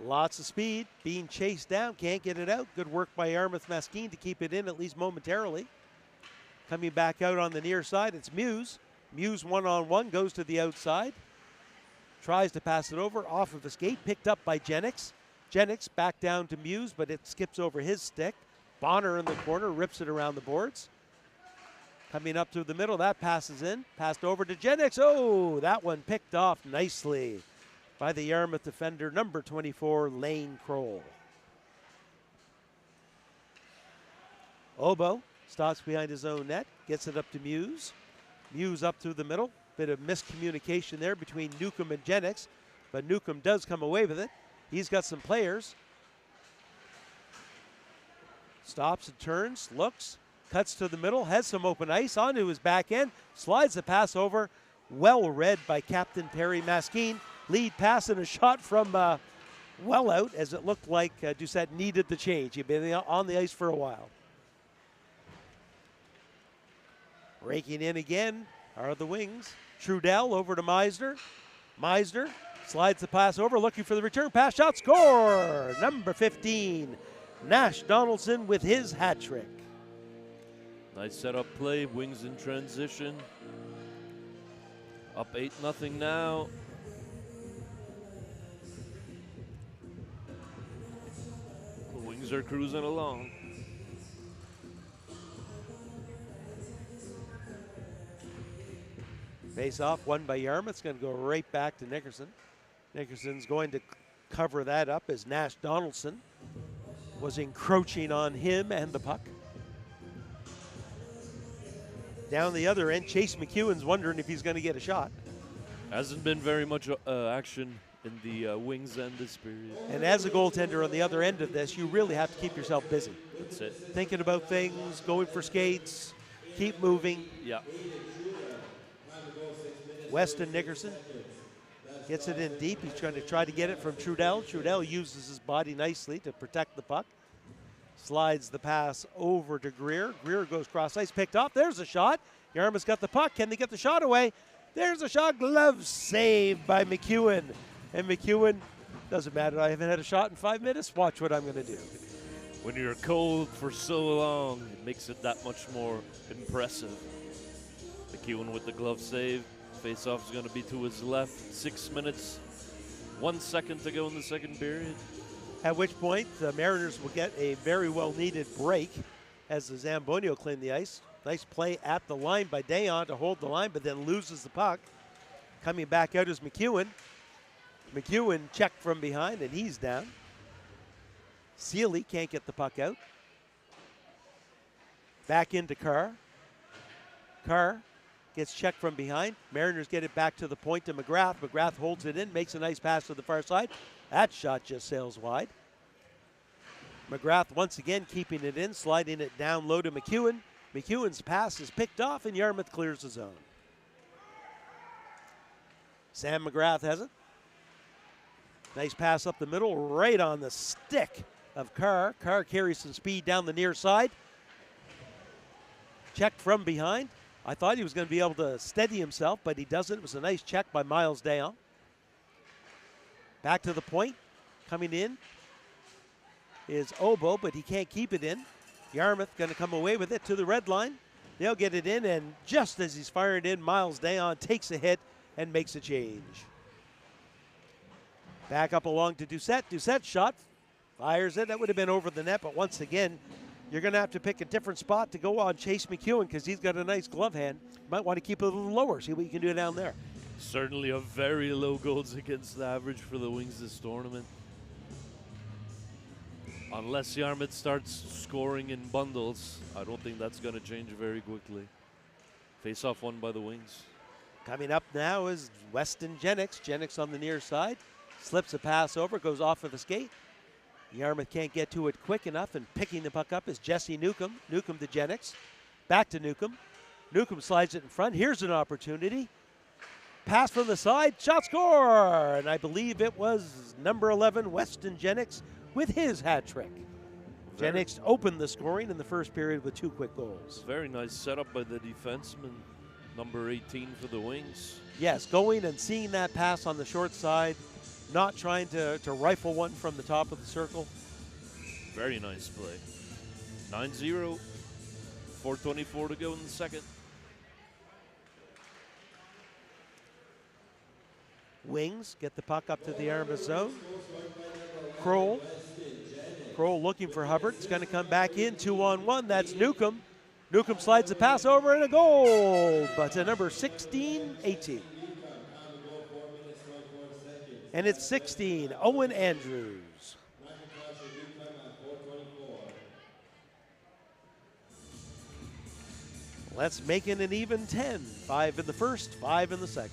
Lots of speed, being chased down, can't get it out. Good work by Yarmouth Maskeen to keep it in at least momentarily. Coming back out on the near side, it's Muse. Muse one-on-one, goes to the outside. Tries to pass it over, off of a skate, picked up by Jennings. Jennings back down to Muse, but it skips over his stick. Bonner in the corner, rips it around the boards. Coming up through the middle, that passes in. Passed over to Jennings. Oh, that one picked off nicely by the Yarmouth defender, number 24, Lane Kroll. Obo stops behind his own net, gets it up to Muse. Muse up through the middle. Bit of miscommunication there between Newcomb and Jennings, but Newcomb does come away with it. He's got some players. Stops and turns, looks, cuts to the middle, has some open ice onto his back end, slides the pass over. Well read by Captain Perry Maskeen. Lead pass and a shot from well out, as it looked like Doucette needed the change. He'd been on the ice for a while. Raking in again are the Wings. Trudell over to Meisner. Meisner slides the pass over, looking for the return pass. Shot, score! Number 15, Nash Donaldson with his hat trick. Nice setup play, Wings in transition. Up 8-0 now. The Wings are cruising along. Face off, won by Yarmouth. It's going to go right back to Nickerson. Nickerson's going to cover that up as Nash Donaldson was encroaching on him and the puck. Down the other end, Chase McEwen's wondering if he's going to get a shot. Hasn't been very much action in the Wings end this period. And as a goaltender on the other end of this, you really have to keep yourself busy. That's it. Thinking about things, going for skates, keep moving. Yeah. Weston Nickerson gets it in deep. He's trying to get it from Trudell. Trudell uses his body nicely to protect the puck. Slides the pass over to Greer. Greer goes cross ice, picked off. There's a shot. Yarmouth's got the puck. Can they get the shot away? There's a shot. Glove saved by McEwen. And McEwen, doesn't matter. I haven't had a shot in 5 minutes. Watch what I'm going to do. When you're cold for so long, it makes it that much more impressive. McEwen with the glove save. Face-off is going to be to his left. 6 minutes, 1 second to go in the second period. At which point, the Mariners will get a very well-needed break as the Zamboni clean the ice. Nice play at the line by Dayon to hold the line, but then loses the puck. Coming back out is McEwen. McEwen checked from behind, and he's down. Sealy can't get the puck out. Back into Carr. Carr gets checked from behind. Mariners get it back to the point to McGrath. McGrath holds it in, makes a nice pass to the far side. That shot just sails wide. McGrath once again keeping it in, sliding it down low to McEwen. McEwen's pass is picked off, and Yarmouth clears the zone. Sam McGrath has it. Nice pass up the middle, right on the stick of Carr. Carr carries some speed down the near side. Checked from behind. I thought he was going to be able to steady himself, but he doesn't. It was a nice check by Miles Dayon. Back to the point. Coming in is Obo, but he can't keep it in. Yarmouth going to come away with it to the red line. They'll get it in, and just as he's firing in, Miles Dayon takes a hit and makes a change. Back up along to Doucette. Doucette's shot, fires it. That would have been over the net, but once again, you're going to have to pick a different spot to go on Chase McEwen because he's got a nice glove hand. You might want to keep it a little lower, see what you can do down there. Certainly a very low goals against average for the Wings this tournament. Unless Yarmouth starts scoring in bundles, I don't think that's going to change very quickly. Face-off won by the Wings. Coming up now is Weston Jennings. Jennings on the near side. Slips a pass over, goes off of a skate. Yarmouth can't get to it quick enough, and picking the puck up is Jesse Newcomb. Newcomb to Jennings. Back to Newcomb. Newcomb slides it in front. Here's an opportunity. Pass from the side. Shot score! And I believe it was number 11, Weston Jennings, with his hat trick. Jennings opened the scoring in the first period with 2 quick goals. Very nice setup by the defenseman, number 18 for the Wings. Yes, going and seeing that pass on the short side, not trying to rifle one from the top of the circle. Very nice play. 9-0, 4:24 to go in the second. Wings get the puck up to the Yarmouth zone. Kroll looking for Hubbard. It's going to come back in, 2-on-1. That's Newcomb. Newcomb slides the pass over and a goal, but to number 16, 18. And it's 16, Owen Andrews. Let's make it an even 10. 5 in the first, 5 in the second.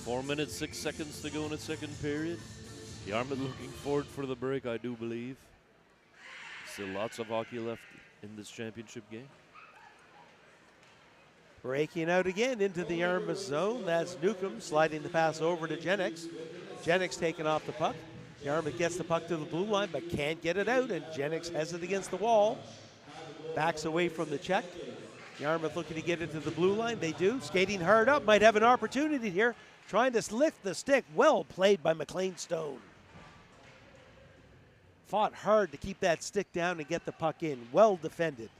4 minutes, 6 seconds to go in the second period. Yarmouth looking forward for the break, I do believe. Still lots of hockey left in this championship game. Breaking out again into the Yarmouth zone. That's Newcomb sliding the pass over to Jennings. Jennings taking off the puck. Yarmouth gets the puck to the blue line but can't get it out, and Jennings has it against the wall. Backs away from the check. Yarmouth looking to get it to the blue line. They do. Skating hard up. Might have an opportunity here. Trying to lift the stick. Well played by McLean Stone. Fought hard to keep that stick down and get the puck in. Well defended.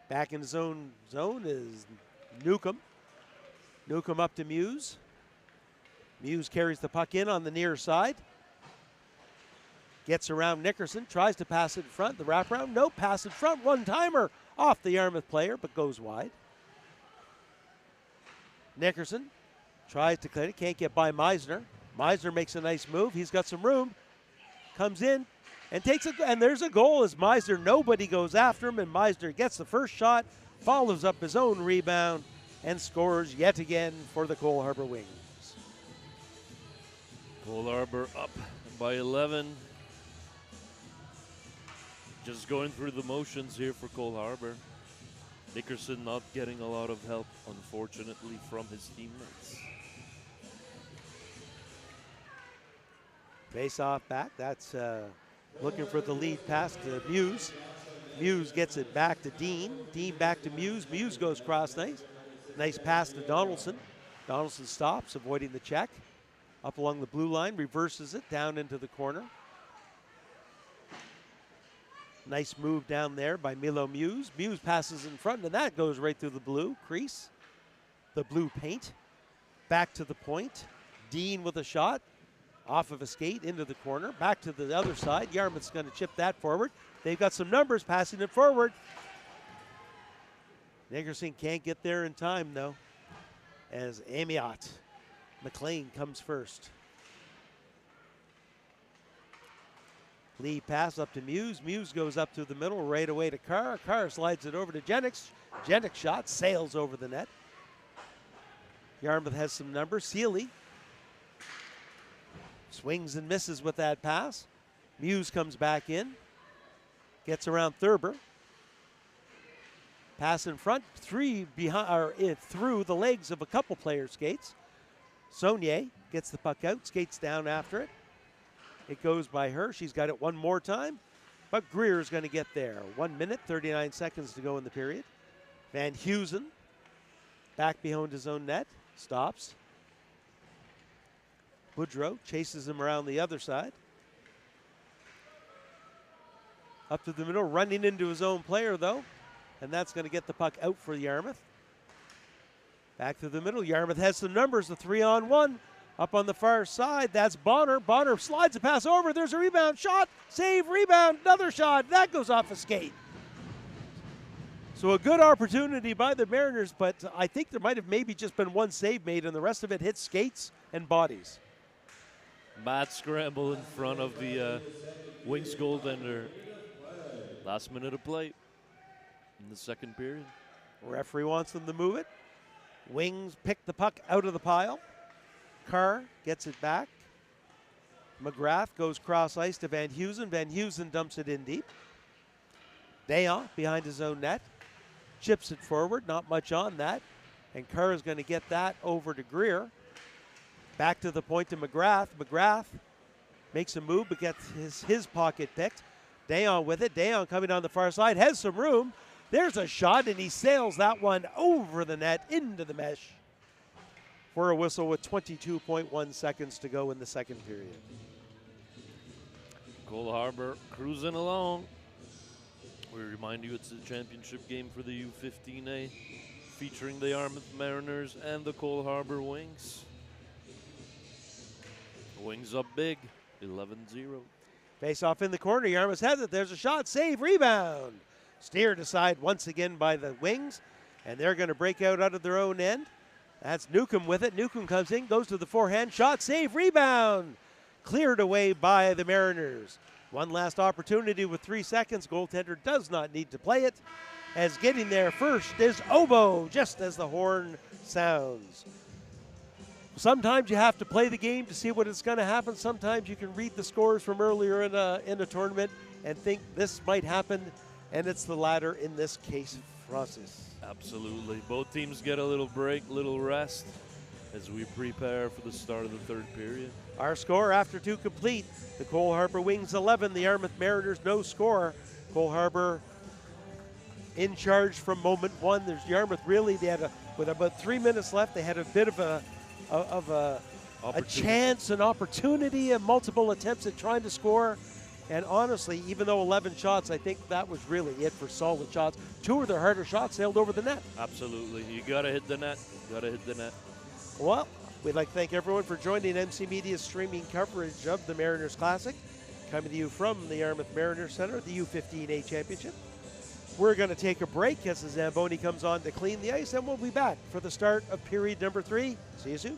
Back in the zone is Newcomb. Newcomb up to Muse. Muse carries the puck in on the near side. Gets around Nickerson. Tries to pass it in front. The wraparound. Nope. Pass in front. One-timer off the Yarmouth player, but goes wide. Nickerson tries to clear it. Can't get by Meisner. Meisner makes a nice move. He's got some room. Comes in and takes it. And there's a goal as Meisner. Nobody goes after him, and Meisner gets the first shot. Follows up his own rebound. and scores yet again for the Cole Harbour Wings. Cole Harbour up by 11. Just going through the motions here for Cole Harbour. Nickerson not getting a lot of help, unfortunately, from his teammates. Face off back. That's looking for the lead pass to Muse. Muse gets it back to Dean. Dean back to Muse. Muse goes cross nice. Nice pass to Donaldson. Donaldson stops, avoiding the check. Up along the blue line, reverses it down into the corner. Nice move down there by Milo Muse. Muse passes in front, and that goes right through the blue crease, the blue paint. Back to the point. Dean with a shot. Off of a skate into the corner. Back to the other side. Yarmouth's going to chip that forward. They've got some numbers passing it forward. Nickerson can't get there in time, though, as Amiot McLean comes first. Lead pass up to Muse. Muse goes up to the middle, right away to Carr. Carr slides it over to Jennings. Jennings shot sails over the net. Yarmouth has some numbers. Sealy swings and misses with that pass. Muse comes back in. Gets around Thurber. Pass in front, through the legs of a couple players' skates. Saunier gets the puck out, skates down after it. It goes by her. She's got it one more time, but Greer's going to get there. 1 minute, 39 seconds to go in the period. Van Heusen back behind his own net, stops. Boudreau chases him around the other side. Up to the middle, running into his own player, though, and that's going to get the puck out for Yarmouth. Back to the middle. Yarmouth has some numbers, the 3-on-1. Up on the far side, that's Bonner. Bonner slides a pass over. There's a rebound. Shot, save, rebound, another shot. That goes off a skate. So a good opportunity by the Mariners, but I think there might have maybe just been one save made, and the rest of it hit skates and bodies. Mad scramble in front of the Wings goaltender. Last minute of play in the second period. Referee wants them to move it. Wings pick the puck out of the pile. Carr gets it back. McGrath goes cross ice to Van Heusen. Van Heusen dumps it in deep. Dayon behind his own net. Chips it forward, not much on that. And Carr is going to get that over to Greer. Back to the point to McGrath. McGrath makes a move but gets his pocket picked. Dayon with it. Dayon coming on the far side, has some room. There's a shot, and he sails that one over the net into the mesh for a whistle with 22.1 seconds to go in the second period. Cole Harbour cruising along. We remind you it's a championship game for the U15A, featuring the Yarmouth Mariners and the Cole Harbour Wings. Wings up big, 11-0. Face off in the corner. Yarmouth has it. There's a shot. Save. Rebound. Steered aside once again by the Wings, and they're going to break out of their own end. That's Newcomb with it. Newcomb comes in, goes to the forehand. Shot. Save. Rebound. Cleared away by the Mariners. One last opportunity with 3 seconds. Goaltender does not need to play it, as getting there first is Oboe, just as the horn sounds. Sometimes you have to play the game to see what is going to happen. Sometimes you can read the scores from earlier in a tournament and think this might happen, and it's the latter in this case, Francis. Absolutely. Both teams get a little break, little rest as we prepare for the start of the third period. Our score after two complete. The Cole Harbour Wings 11, the Yarmouth Mariners no score. Cole Harbour in charge from moment one. There's Yarmouth really, they had with about 3 minutes left, they had a bit of a chance, an opportunity, and multiple attempts at trying to score. And honestly, even though 11 shots, I think that was really it for solid shots. 2 of their harder shots sailed over the net. Absolutely. You got to hit the net. Got to hit the net. Well, we'd like to thank everyone for joining MC Media's streaming coverage of the Mariners Classic. Coming to you from the Yarmouth Mariners Center, the U15A Championship. We're going to take a break as the Zamboni comes on to clean the ice, and we'll be back for the start of period number 3. See you soon.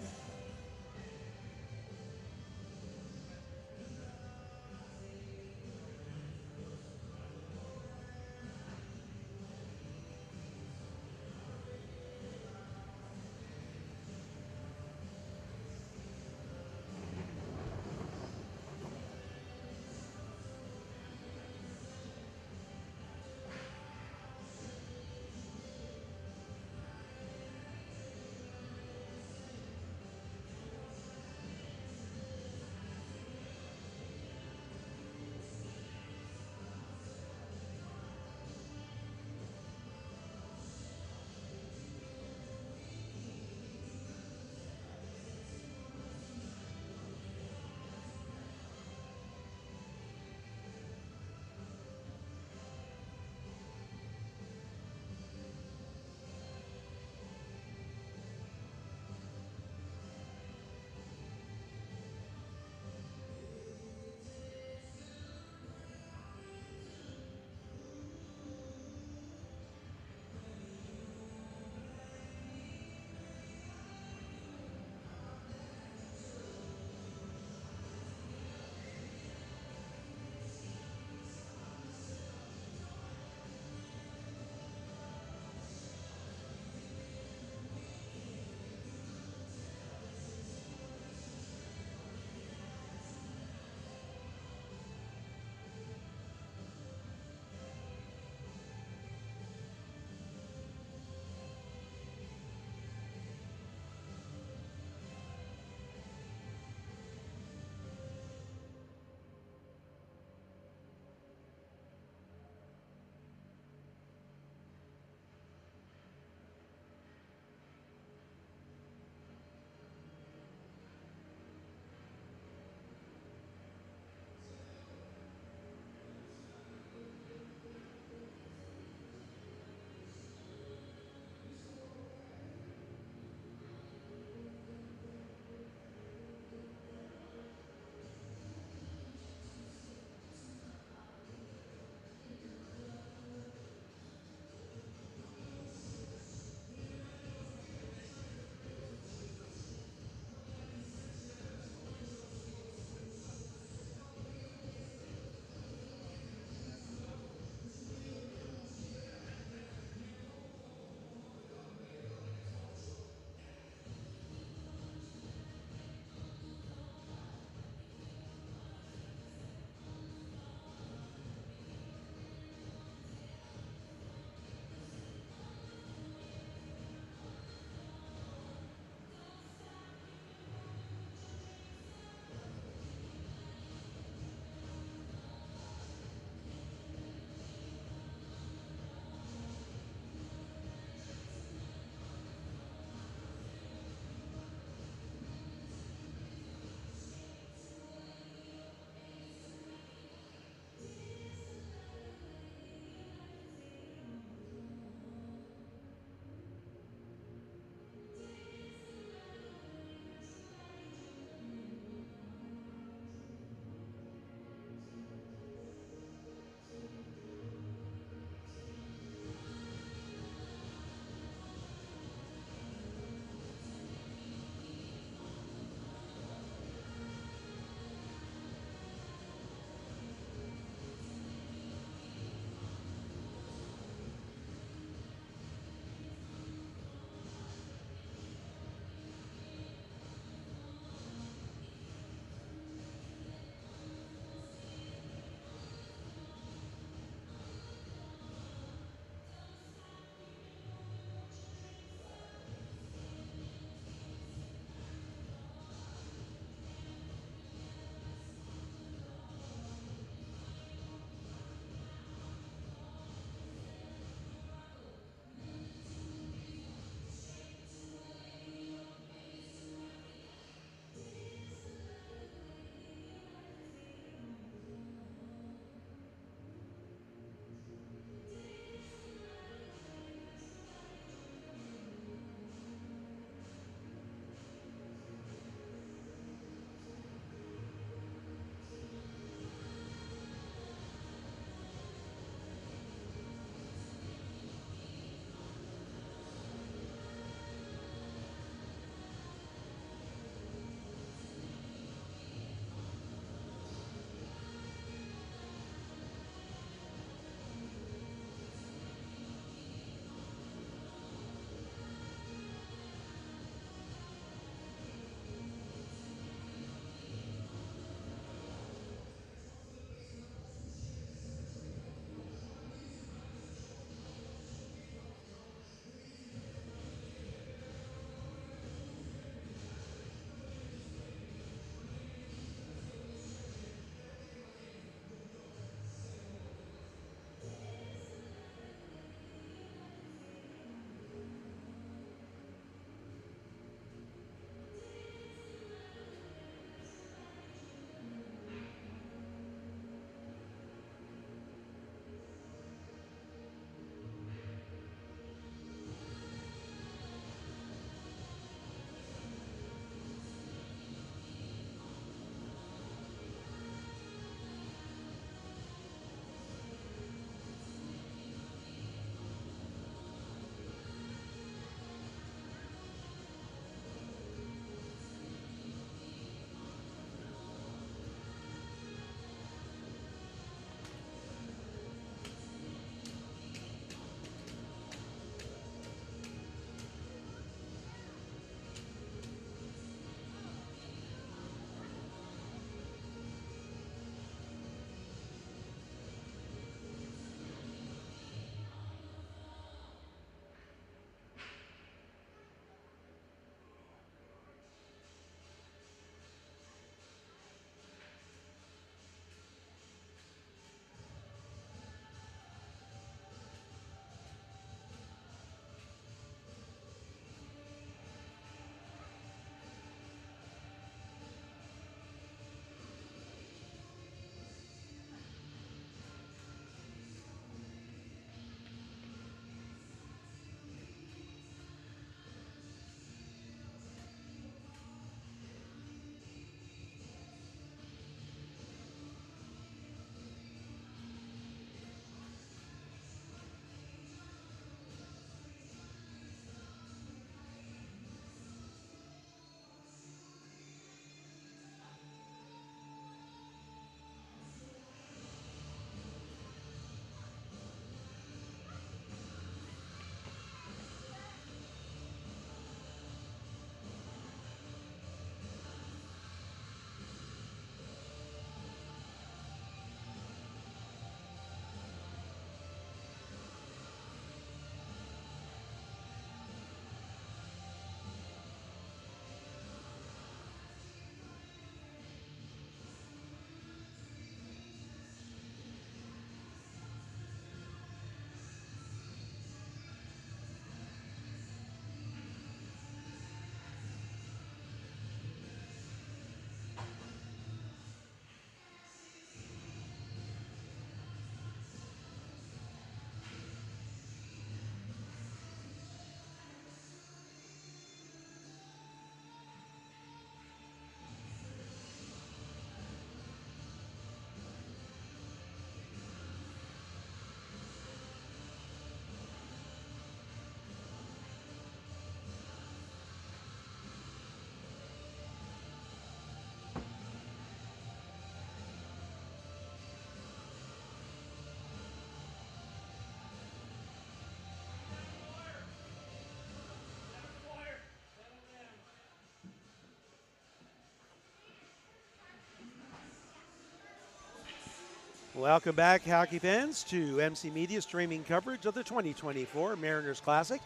Welcome back, hockey fans, to MC Media streaming coverage of the 2024 Mariners Classic,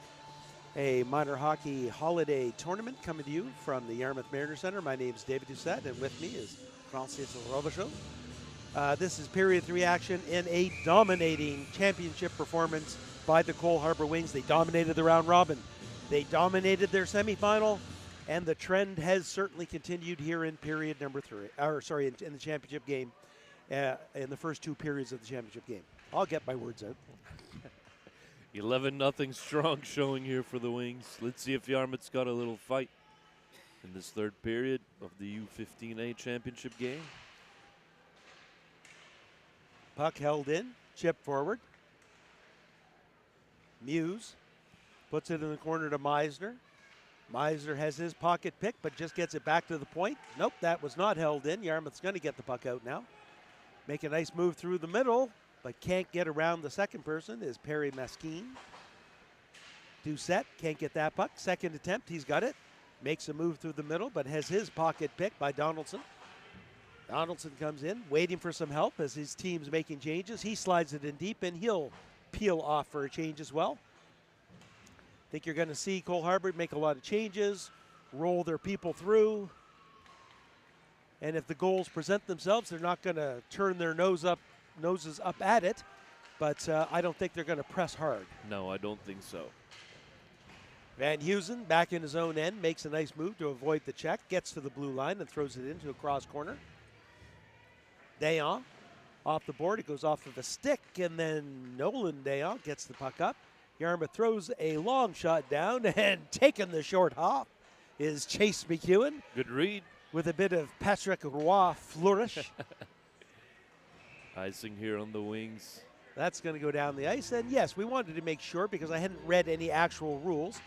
a minor hockey holiday tournament coming to you from the Yarmouth Mariners Center. My name is David Doucette, and with me is Francis Robichaud. This is period 3 action in a dominating championship performance by the Cole Harbour Wings. They dominated the round robin. They dominated their semifinal, and the trend has certainly continued here in period number 3, in the championship game. In the first 2 periods of the championship game. I'll get my words out. 11-0 strong showing here for the Wings. Let's see if Yarmouth's got a little fight in this 3rd period of the U15A championship game. Puck held in, chip forward. Muse puts it in the corner to Meisner. Meisner has his pocket pick, but just gets it back to the point. Nope, that was not held in. Yarmouth's going to get the puck out now. Make a nice move through the middle, but can't get around the second person is Perry Mesquine. Doucette can't get that puck. Second attempt, he's got it. Makes a move through the middle, but has his pocket picked by Donaldson. Donaldson comes in, waiting for some help as his team's making changes. He slides it in deep, and he'll peel off for a change as well. Think you're going to see Cole Harbour make a lot of changes, roll their people through. And if the goals present themselves, they're not going to turn their noses up at it. But I don't think they're going to press hard. No, I don't think so. Van Heusen back in his own end, makes a nice move to avoid the check, gets to the blue line and throws it into a cross corner. Dayon off the board, it goes off of a stick, and then Nolan Dayon gets the puck up. Yarmouth throws a long shot down, and taking the short hop is Chase McEwen. Good read. With a bit of Patrick Roy flourish. Icing here on the Wings. That's going to go down the ice. And yes, we wanted to make sure because I hadn't read any actual rules,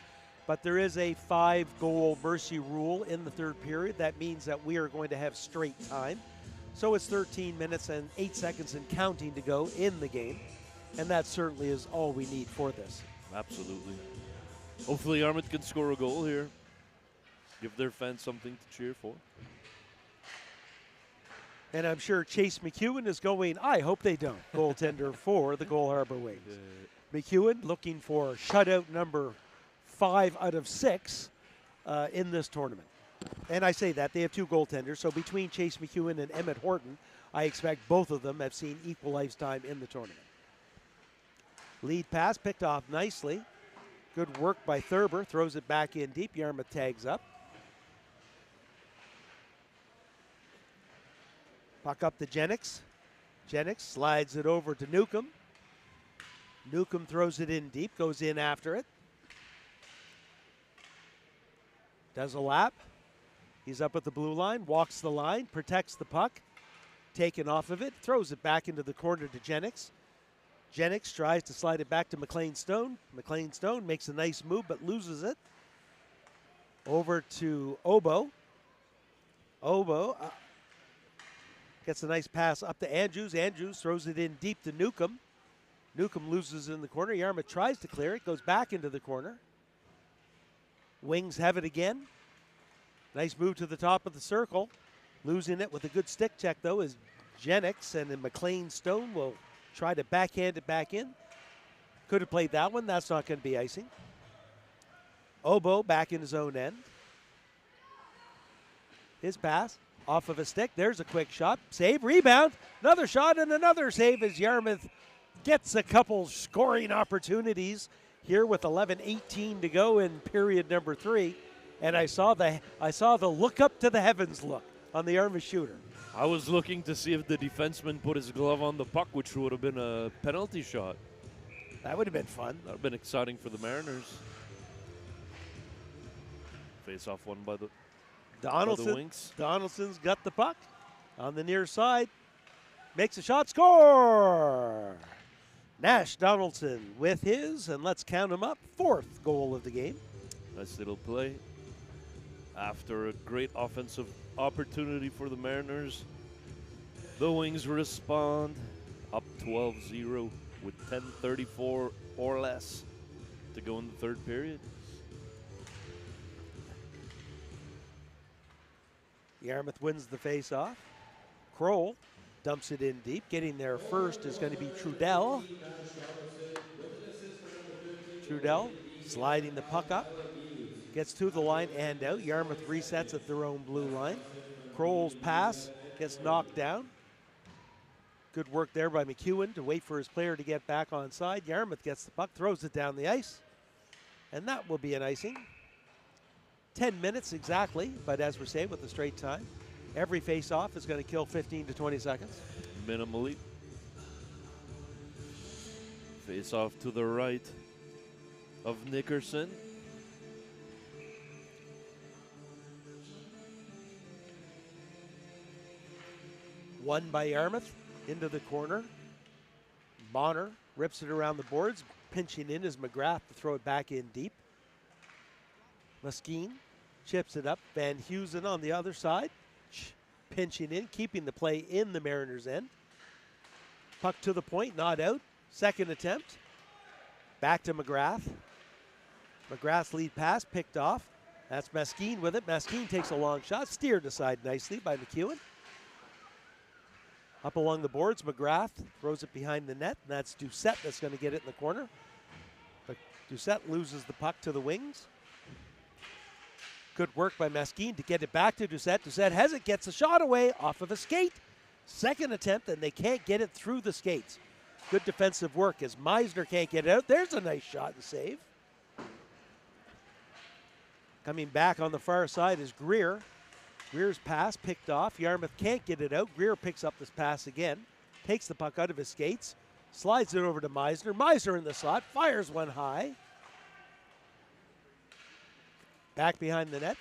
but there is a 5-goal mercy rule in the 3rd period. That means that we are going to have straight time. So it's 13 minutes and 8 seconds and counting to go in the game. And that certainly is all we need for this. Absolutely. Hopefully Yarmouth can score a goal here. Give their fans something to cheer for. And I'm sure Chase McEwen is going, I hope they don't, goaltender for the Cole Harbour Wings. McEwen looking for shutout number 5 out of 6 in this tournament. And I say that, they have 2 goaltenders, so between Chase McEwen and Emmett Horton, I expect both of them have seen equal ice time in the tournament. Lead pass picked off nicely. Good work by Thurber, throws it back in deep. Yarmouth tags up. Puck up to Jennings. Jennings slides it over to Newcomb. Newcomb throws it in deep, goes in after it. Does a lap. He's up at the blue line, walks the line, protects the puck. Taken off of it, throws it back into the corner to Jennings. Jennings tries to slide it back to McLean Stone. McLean Stone makes a nice move but loses it. Over to Obo. Obo gets a nice pass up to Andrews. Andrews throws it in deep to Newcomb. Newcomb loses it in the corner. Yarmouth tries to clear it, goes back into the corner. Wings have it again. Nice move to the top of the circle. Losing it with a good stick check, though, is Jennings, and then McLean Stone will try to backhand it back in. Could have played that one. That's not going to be icing. Obo back in his own end. His pass off of a stick. There's a quick shot. Save, rebound. Another shot and another save as Yarmouth gets a couple scoring opportunities here with 11:18 to go in period number 3. And I saw the look up to the heavens look on the Yarmouth shooter. I was looking to see if the defenseman put his glove on the puck, which would have been a penalty shot. That would have been fun. That would have been exciting for the Mariners. Face off one by the Wings. Donaldson's got the puck on the near side. Makes a shot, score! Nash Donaldson with his, and let's count him up, 4th goal of the game. Nice little play. After a great offensive opportunity for the Mariners, the Wings respond up 12-0 with 10:34 or less to go in the 3rd period. Yarmouth wins the face-off. Kroll dumps it in deep. Getting there first is going to be Trudell. Trudell sliding the puck up. Gets to the line and out. Yarmouth resets at their own blue line. Kroll's pass gets knocked down. Good work there by McEwen to wait for his player to get back on side. Yarmouth gets the puck, throws it down the ice. And that will be an icing. 10 minutes exactly, but as we're saying with the straight time, every face-off is going to kill 15 to 20 seconds. Minimally. Face-off to the right of Nickerson. One by Yarmouth into the corner. Bonner rips it around the boards. Pinching in is McGrath to throw it back in deep. Muskeen chips it up. Van Heusen on the other side. Pinching in, keeping the play in the Mariners' end. Puck to the point, not out. Second attempt. Back to McGrath. McGrath's lead pass picked off. That's Muskeen with it. Muskeen takes a long shot, steered aside nicely by McEwen. Up along the boards, McGrath throws it behind the net, and that's Doucette that's going to get it in the corner. But Doucette loses the puck to the wings. Good work by Muskeen to get it back to Doucette. Doucette has it, gets a shot away off of a skate. Second attempt, and they can't get it through the skates. Good defensive work as Meisner can't get it out. There's a nice shot and save. Coming back on the far side is Greer. Greer's pass picked off. Yarmouth can't get it out. Greer picks up this pass again. Takes the puck out of his skates. Slides it over to Meisner. Meisner in the slot. Fires one high. Back behind the net.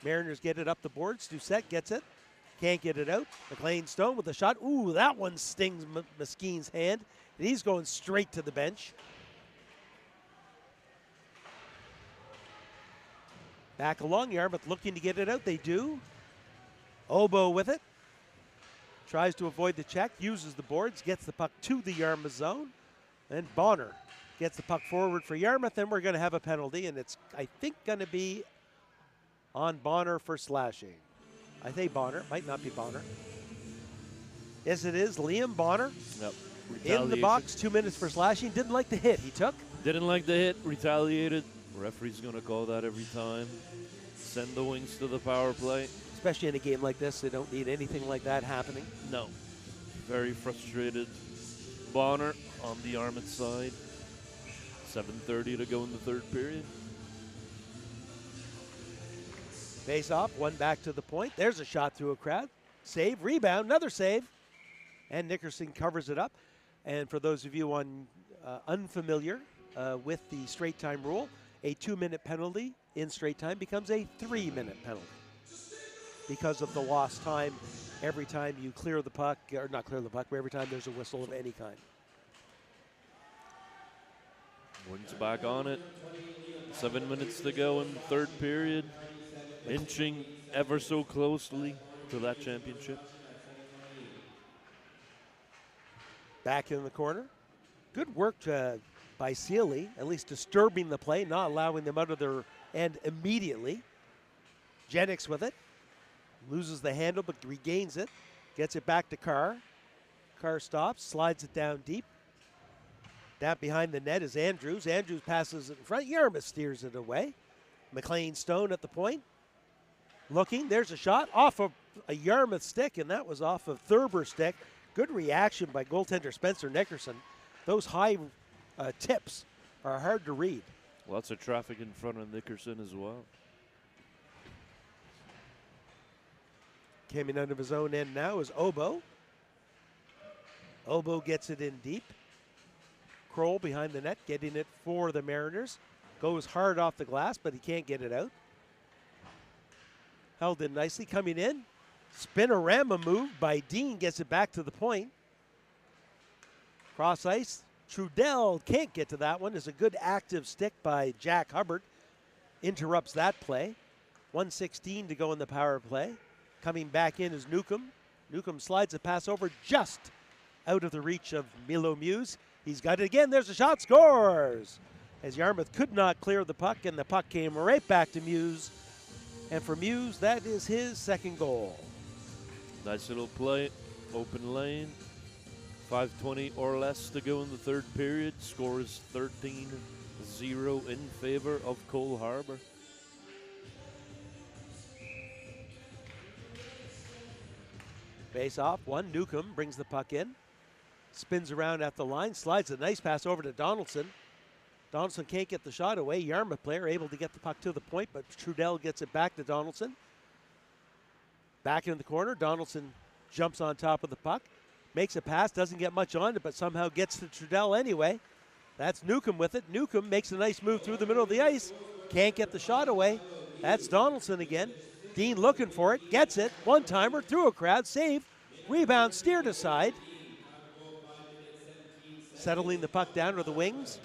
Mariners get it up the boards. Doucette gets it. Can't get it out. McLean Stone with a shot. Ooh, that one stings Muskeen's hand. And he's going straight to the bench. Back along, Yarmouth looking to get it out. They do. Oboe with it. Tries to avoid the check, uses the boards, gets the puck to the Yarmouth zone. And Bonner gets the puck forward for Yarmouth, and we're going to have a penalty, and it's, I think, going to be on Bonner for slashing. I think Bonner. Might not be Bonner. Yes, it is. Liam Bonner. Yep. In the box, 2 minutes for slashing. Didn't like the hit he took. Didn't like the hit, retaliated. Referee's going to call that every time. Send the Wings to the power play. Especially in a game like this, they don't need anything like that happening. No. Very frustrated. Bonner on the Yarmouth side. 7:30 to go in the third period. Face off, one back to the point. There's a shot through a crowd. Save, rebound, another save. And Nickerson covers it up. And for those of you unfamiliar with the straight time rule, a 2-minute penalty in straight time becomes a 3-minute penalty because of the lost time every time you clear the puck, or not clear the puck, but every time there's a whistle of any kind. Wings back on it. 7 minutes to go in the third period. Inching ever so closely to that championship. Back in the corner. Good work by Sealy, at least disturbing the play, not allowing them out of their end immediately. Jennings with it. Loses the handle, but regains it. Gets it back to Carr. Carr stops, slides it down deep. Down behind the net is Andrews. Andrews passes it in front. Yarmouth steers it away. McLean Stone at the point. Looking, there's a shot off of a Yarmouth stick, and that was off of Thurber's stick. Good reaction by goaltender Spencer Nickerson. Those high tips are hard to read. Lots of traffic in front of Nickerson as well. Coming out of his own end now is Oboe. Oboe gets it in deep. Kroll behind the net, getting it for the Mariners. Goes hard off the glass, but he can't get it out. Held in nicely, coming in. Spinorama move by Dean, gets it back to the point. Cross ice. Trudell can't get to that one. It's a good active stick by Jack Hubbard. Interrupts that play. 1:16 to go in the power play. Coming back in is Newcomb. Newcomb slides a pass over just out of the reach of Milo Muse. He's got it again. There's a shot. Scores! As Yarmouth could not clear the puck, and the puck came right back to Muse. And for Muse, that is his second goal. Nice little play Open lane. 5:20 or less to go in the third period. Score is 13-0 in favor of Cole Harbour. Face off, one. Newcomb brings the puck in. Spins around at the line, slides a nice pass over to Donaldson. Donaldson can't get the shot away. Yarmouth player able to get the puck to the point, but Trudell gets it back to Donaldson. Back in the corner, Donaldson jumps on top of the puck. Makes a pass, doesn't get much on it, but somehow gets to Trudell anyway. That's Newcomb with it. Newcomb makes a nice move through the middle of the ice. Can't get the shot away. That's Donaldson again. Dean looking for it, gets it. One-timer through a crowd, save. Rebound steered aside. Settling the puck down to the wings.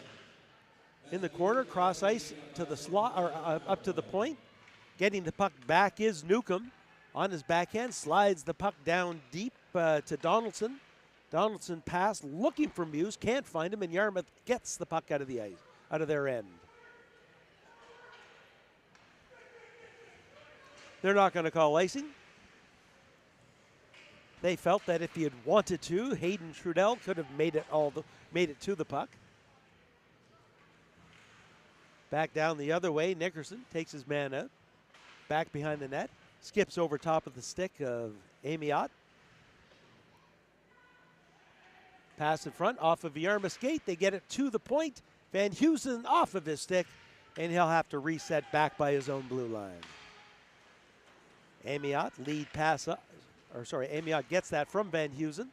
In the corner, cross ice to the slot, or up to the point. Getting the puck back is Newcomb. On his backhand, slides the puck down deep to Donaldson. Donaldson pass, looking for Muse, can't find him, and Yarmouth gets the puck out of the ice, out of their end. They're not going to call icing. They felt that if he had wanted to, Hayden Trudell could have made it to the puck. Back down the other way, Nickerson takes his man out. Back behind the net. Skips over top of the stick of Amiot. Pass in front, off of Yarmouth skate. They get it to the point. Van Heusen off of his stick, and he'll have to reset back by his own blue line. Amiot lead pass up, Amiot gets that from Van Heusen.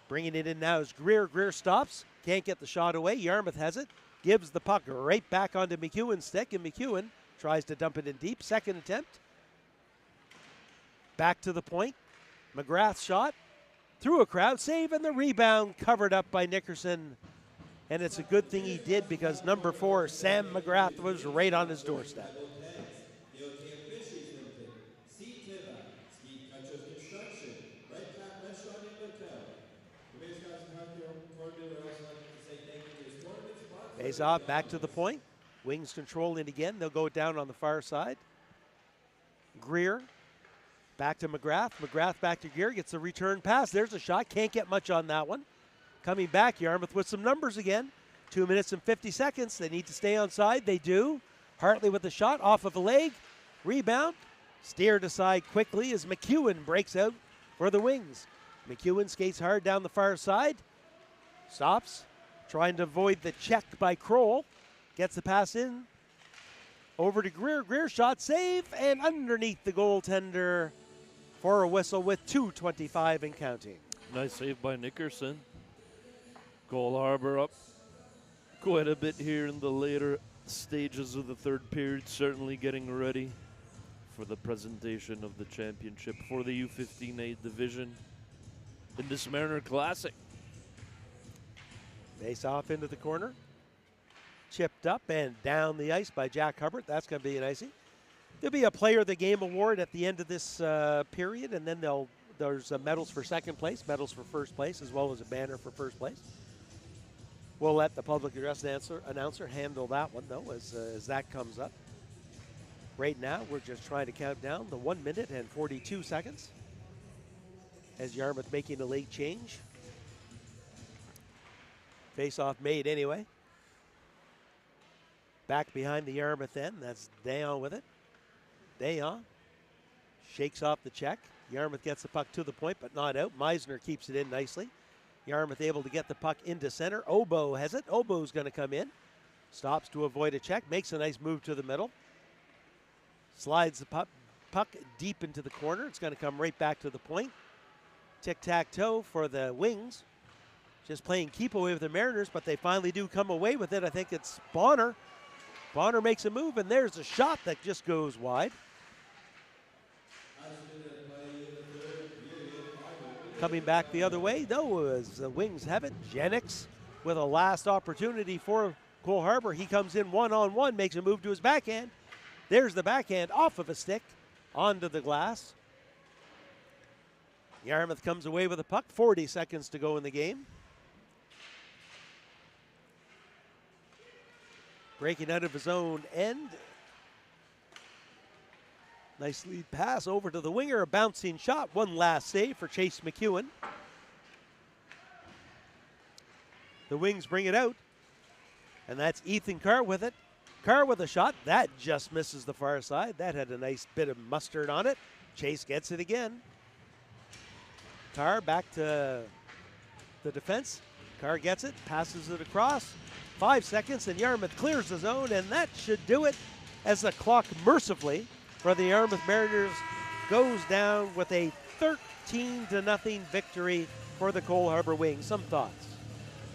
Bringing it in now is Greer. Greer stops, can't get the shot away. Yarmouth has it, gives the puck right back onto McEwen's stick, and McEwen tries to dump it in deep. Second attempt. Back to the point. McGrath's shot through a crowd, save, and the rebound covered up by Nickerson. And it's a good thing he did, because number 4, Sam McGrath, was right on his doorstep. Face off, back to the point. Wings controlling again. They'll go down on the far side. Greer back to McGrath. McGrath back to Greer. Gets the return pass. There's a shot. Can't get much on that one. Coming back, Yarmouth with some numbers again. 2 minutes and 50 seconds. They need to stay on side. They do. Hartley with the shot off of a leg. Rebound. Steered aside quickly as McEwen breaks out for the Wings. McEwen skates hard down the far side. Stops. Trying to avoid the check by Kroll. Gets the pass in. Over to Greer. Greer shot, save, and underneath the goaltender for a whistle with 2:25 and counting. Nice save by Nickerson. Cole Harbour up quite a bit here in the later stages of the third period, certainly getting ready for the presentation of the championship for the U15A division in this Mariner Classic. Face off into the corner. Chipped up and down the ice by Jack Hubbard. That's going to be an icing. There'll be a Player of the Game award at the end of this period, and then there's medals for second place, medals for first place, as well as a banner for first place. We'll let the public address announcer handle that one, though, as that comes up. Right now, we're just trying to count down the 1 minute and 42 seconds as Yarmouth making a late change. Face-off made anyway. Back behind the Yarmouth end, that's Dayon with it. Dayon shakes off the check. Yarmouth gets the puck to the point, but not out. Meisner keeps it in nicely. Yarmouth able to get the puck into center. Oboe has it. Oboe's going to come in. Stops to avoid a check. Makes a nice move to the middle. Slides the puck deep into the corner. It's going to come right back to the point. Tic-tac-toe for the Wings. Just playing keep away with the Mariners, but they finally do come away with it. I think it's Bonner. Bonner makes a move, and there's a shot that just goes wide. Coming back the other way, though, as the Wings have it. Jennings with a last opportunity for Cole Harbour. He comes in one-on-one, makes a move to his backhand. There's the backhand off of a stick onto the glass. Yarmouth comes away with a puck. 40 seconds to go in the game. Breaking out of his own end. Nice lead pass over to the winger. A bouncing shot. One last save for Chase McEwen. The Wings bring it out. And that's Ethan Carr with it. Carr with a shot. That just misses the far side. That had a nice bit of mustard on it. Chase gets it again. Carr back to the defense. Carr gets it, passes it across. 5 seconds, and Yarmouth clears the zone, and that should do it as the clock mercifully for the Yarmouth Mariners goes down with a 13-0 victory for the Cole Harbour Wings. Some thoughts?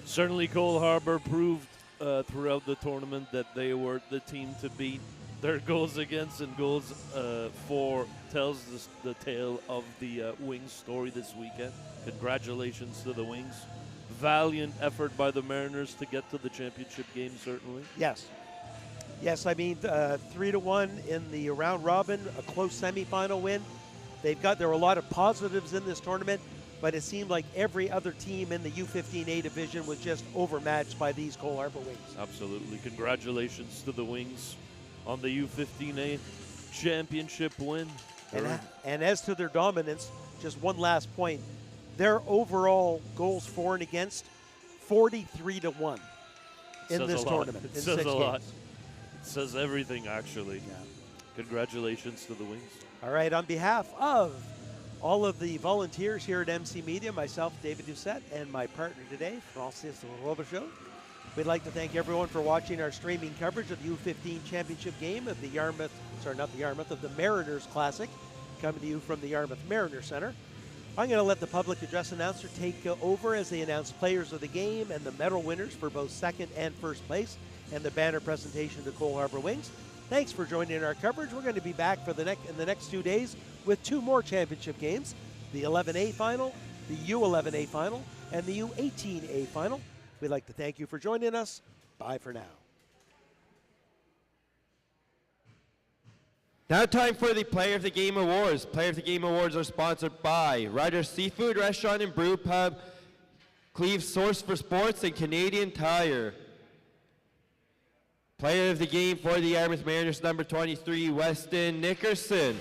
Certainly Cole Harbour proved throughout the tournament that they were the team to beat. Their goals against and goals for tells the tale of the Wings story this weekend. Congratulations to the Wings. Valiant effort by the Mariners to get to the championship game, certainly. Yes. Yes, I mean, 3-1 in the round robin, a close semifinal win. There were a lot of positives in this tournament, but it seemed like every other team in the U15A division was just overmatched by these Cole Harbour Wings. Absolutely. Congratulations to the Wings on the U15A championship win. And as to their dominance, just one last point. Their overall goals for and against, 43-1 in this tournament. It says a lot. It says everything, actually. Yeah. Congratulations to the Wings. All right, on behalf of all of the volunteers here at MC Media, myself, David Doucette, and my partner today, Francis Robichaud, we'd like to thank everyone for watching our streaming coverage of the U15 Championship game of the of the Mariners Classic, coming to you from the Yarmouth Mariner Center. I'm going to let the public address announcer take over as they announce players of the game and the medal winners for both second and first place, and the banner presentation to Cole Harbour Wings. Thanks for joining our coverage. We're going to be back in the next 2 days with 2 more championship games, the 11A final, the U11A final, and the U18A final. We'd like to thank you for joining us. Bye for now. Now time for the Player of the Game Awards. Player of the Game Awards are sponsored by Ryder's Seafood Restaurant and Brew Pub, Cleve's Source for Sports, and Canadian Tire. Player of the Game for the Yarmouth Mariners, number 23, Weston Nickerson.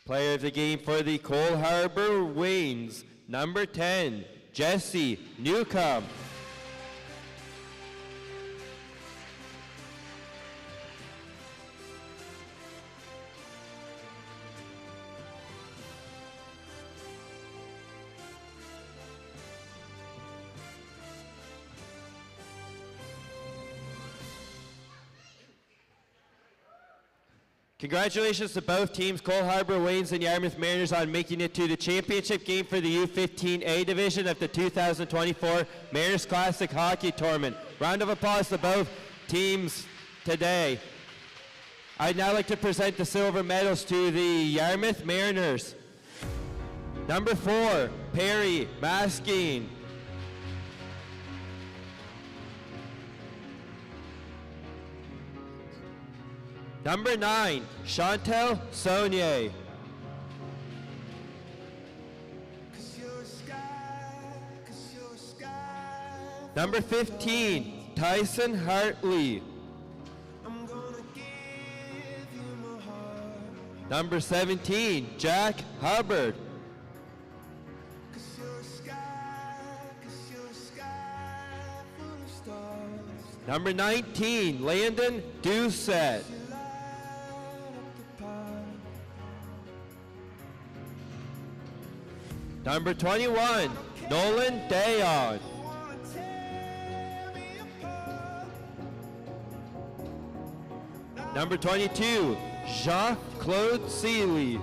Player of the Game for the Cole Harbour Wings, number 10, Jesse Newcomb. Congratulations to both teams, Cole Harbour Wings and Yarmouth Mariners, on making it to the championship game for the U15A division of the 2024 Mariners Classic Hockey Tournament. Round of applause to both teams today. I'd now like to present the silver medals to the Yarmouth Mariners. Number 4, Perry Maskeen. Number 9, Chantel Saunier. Number 15, Tyson Hartley. Number 17, Jack Hubbard. Number 19, Landon Doucette. Number 21, Nolan Dayon. Number 22, Jean-Claude Seeley.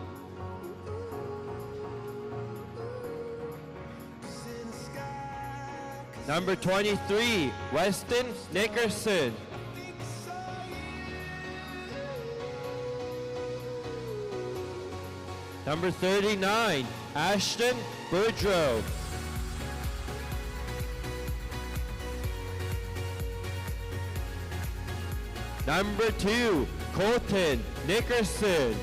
Number 23, Weston Nickerson. Number 39, Ashton Boudreau. Number 2, Colton Nickerson.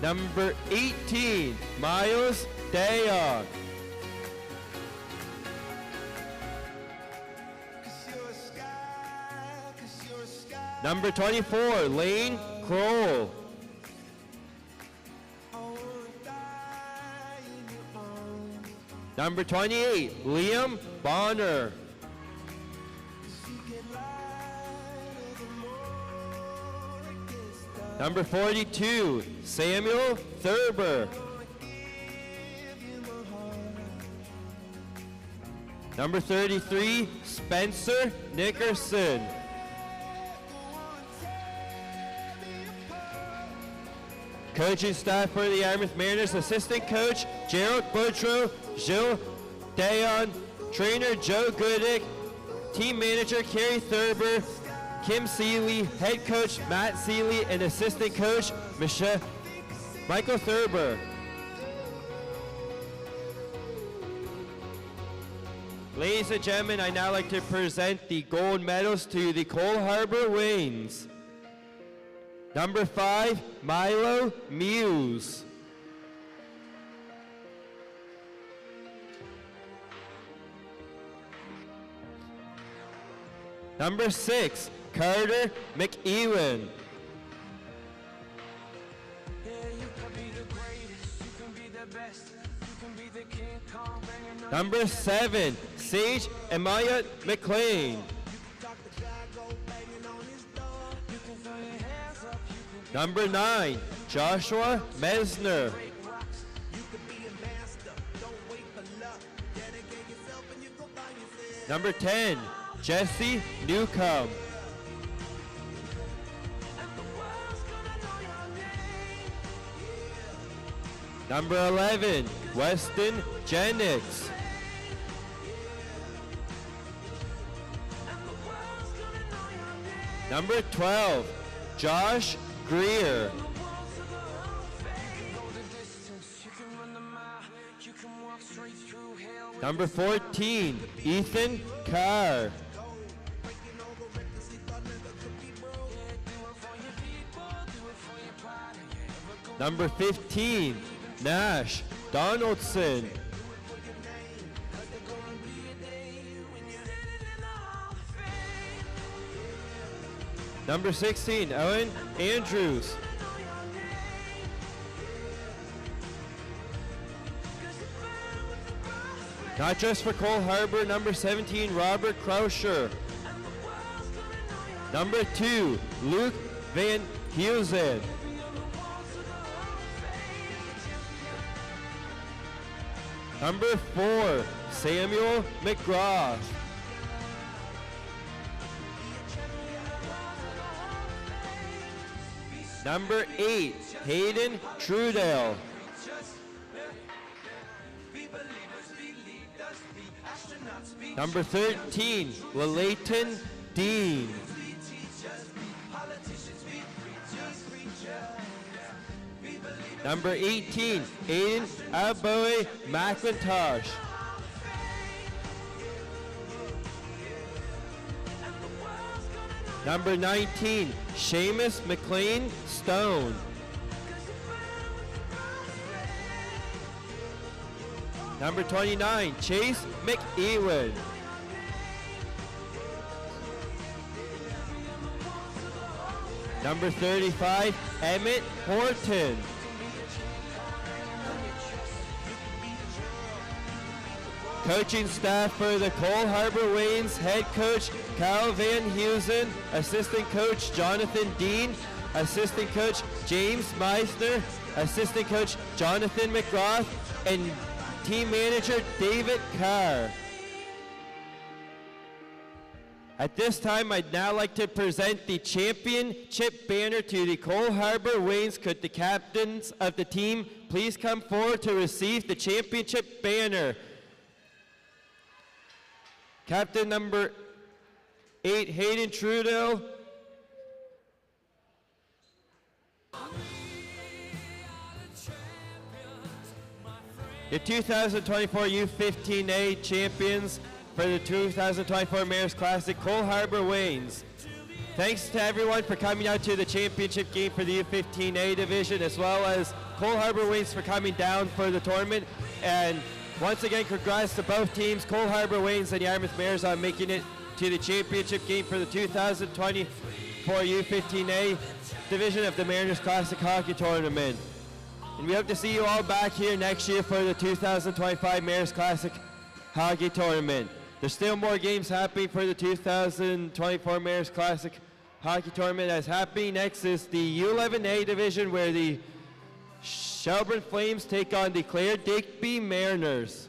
Number 18, Miles Dayon. Number 24, Lane Kroll. Number 28, Liam Bonner. Number 42, Samuel Thurber. Number 33, Spencer Nickerson. Coaching staff for the Yarmouth Mariners: assistant coach Gerald Boudreau, Gilles Dayon, trainer Joe Goodick, team manager Kerry Thurber, Kim Seeley, head coach Matt Seeley, and assistant coach Michael Thurber. Ladies and gentlemen, I now like to present the gold medals to the Cole Harbour Wains. Number 5, Milo Muse. Number 6, Carter McEwen. Number 7, Sage Amaya McLean. Number 9, Joshua Mesner. Number 10, Jesse Newcomb. Number 11, Weston Jennings. Number 12, Josh Greer. Number 14, Ethan Carr. Number 15, Nash Donaldson. Number 16, Owen Andrews. Not just for Cole Harbour, number 17, Robert Krauscher. Number 2, Luke Van Heusen. Number 4, Samuel McGrath. Number 8, Hayden Trudell. Number 13, Lalayton Dean. Number 18, Aiden Aboe McIntosh. Number 19, Seamus McLean Stone. Number 29, Chase McEwen. Number 35, Emmett Horton. Coaching staff for the Cole Harbour Wains: head coach Carl Van Heusen, assistant coach Jonathan Dean, assistant coach James Meisner, assistant coach Jonathan McGrath, and team manager David Carr. At this time, I'd now like to present the championship banner to the Cole Harbour Wains. Could the captains of the team please come forward to receive the championship banner? Captain number 8, Hayden Trudell. The 2024 U15A champions for the 2024 Mayor's Classic, Cole Harbour Wains. Thanks to everyone for coming out to the championship game for the U15A division, as well as Cole Harbour Wains for coming down for the tournament. And once again, congrats to both teams, Cole Harbour Wains and Yarmouth Mariners, on making it to the championship game for the 2024 U15A division of the Mariners Classic Hockey Tournament. And we hope to see you all back here next year for the 2025 Mariners Classic Hockey Tournament. There's still more games happening for the 2024 Mariners Classic Hockey Tournament. As happening next is the U11A division, where the Shelburne Flames take on the Clare Digby Mariners.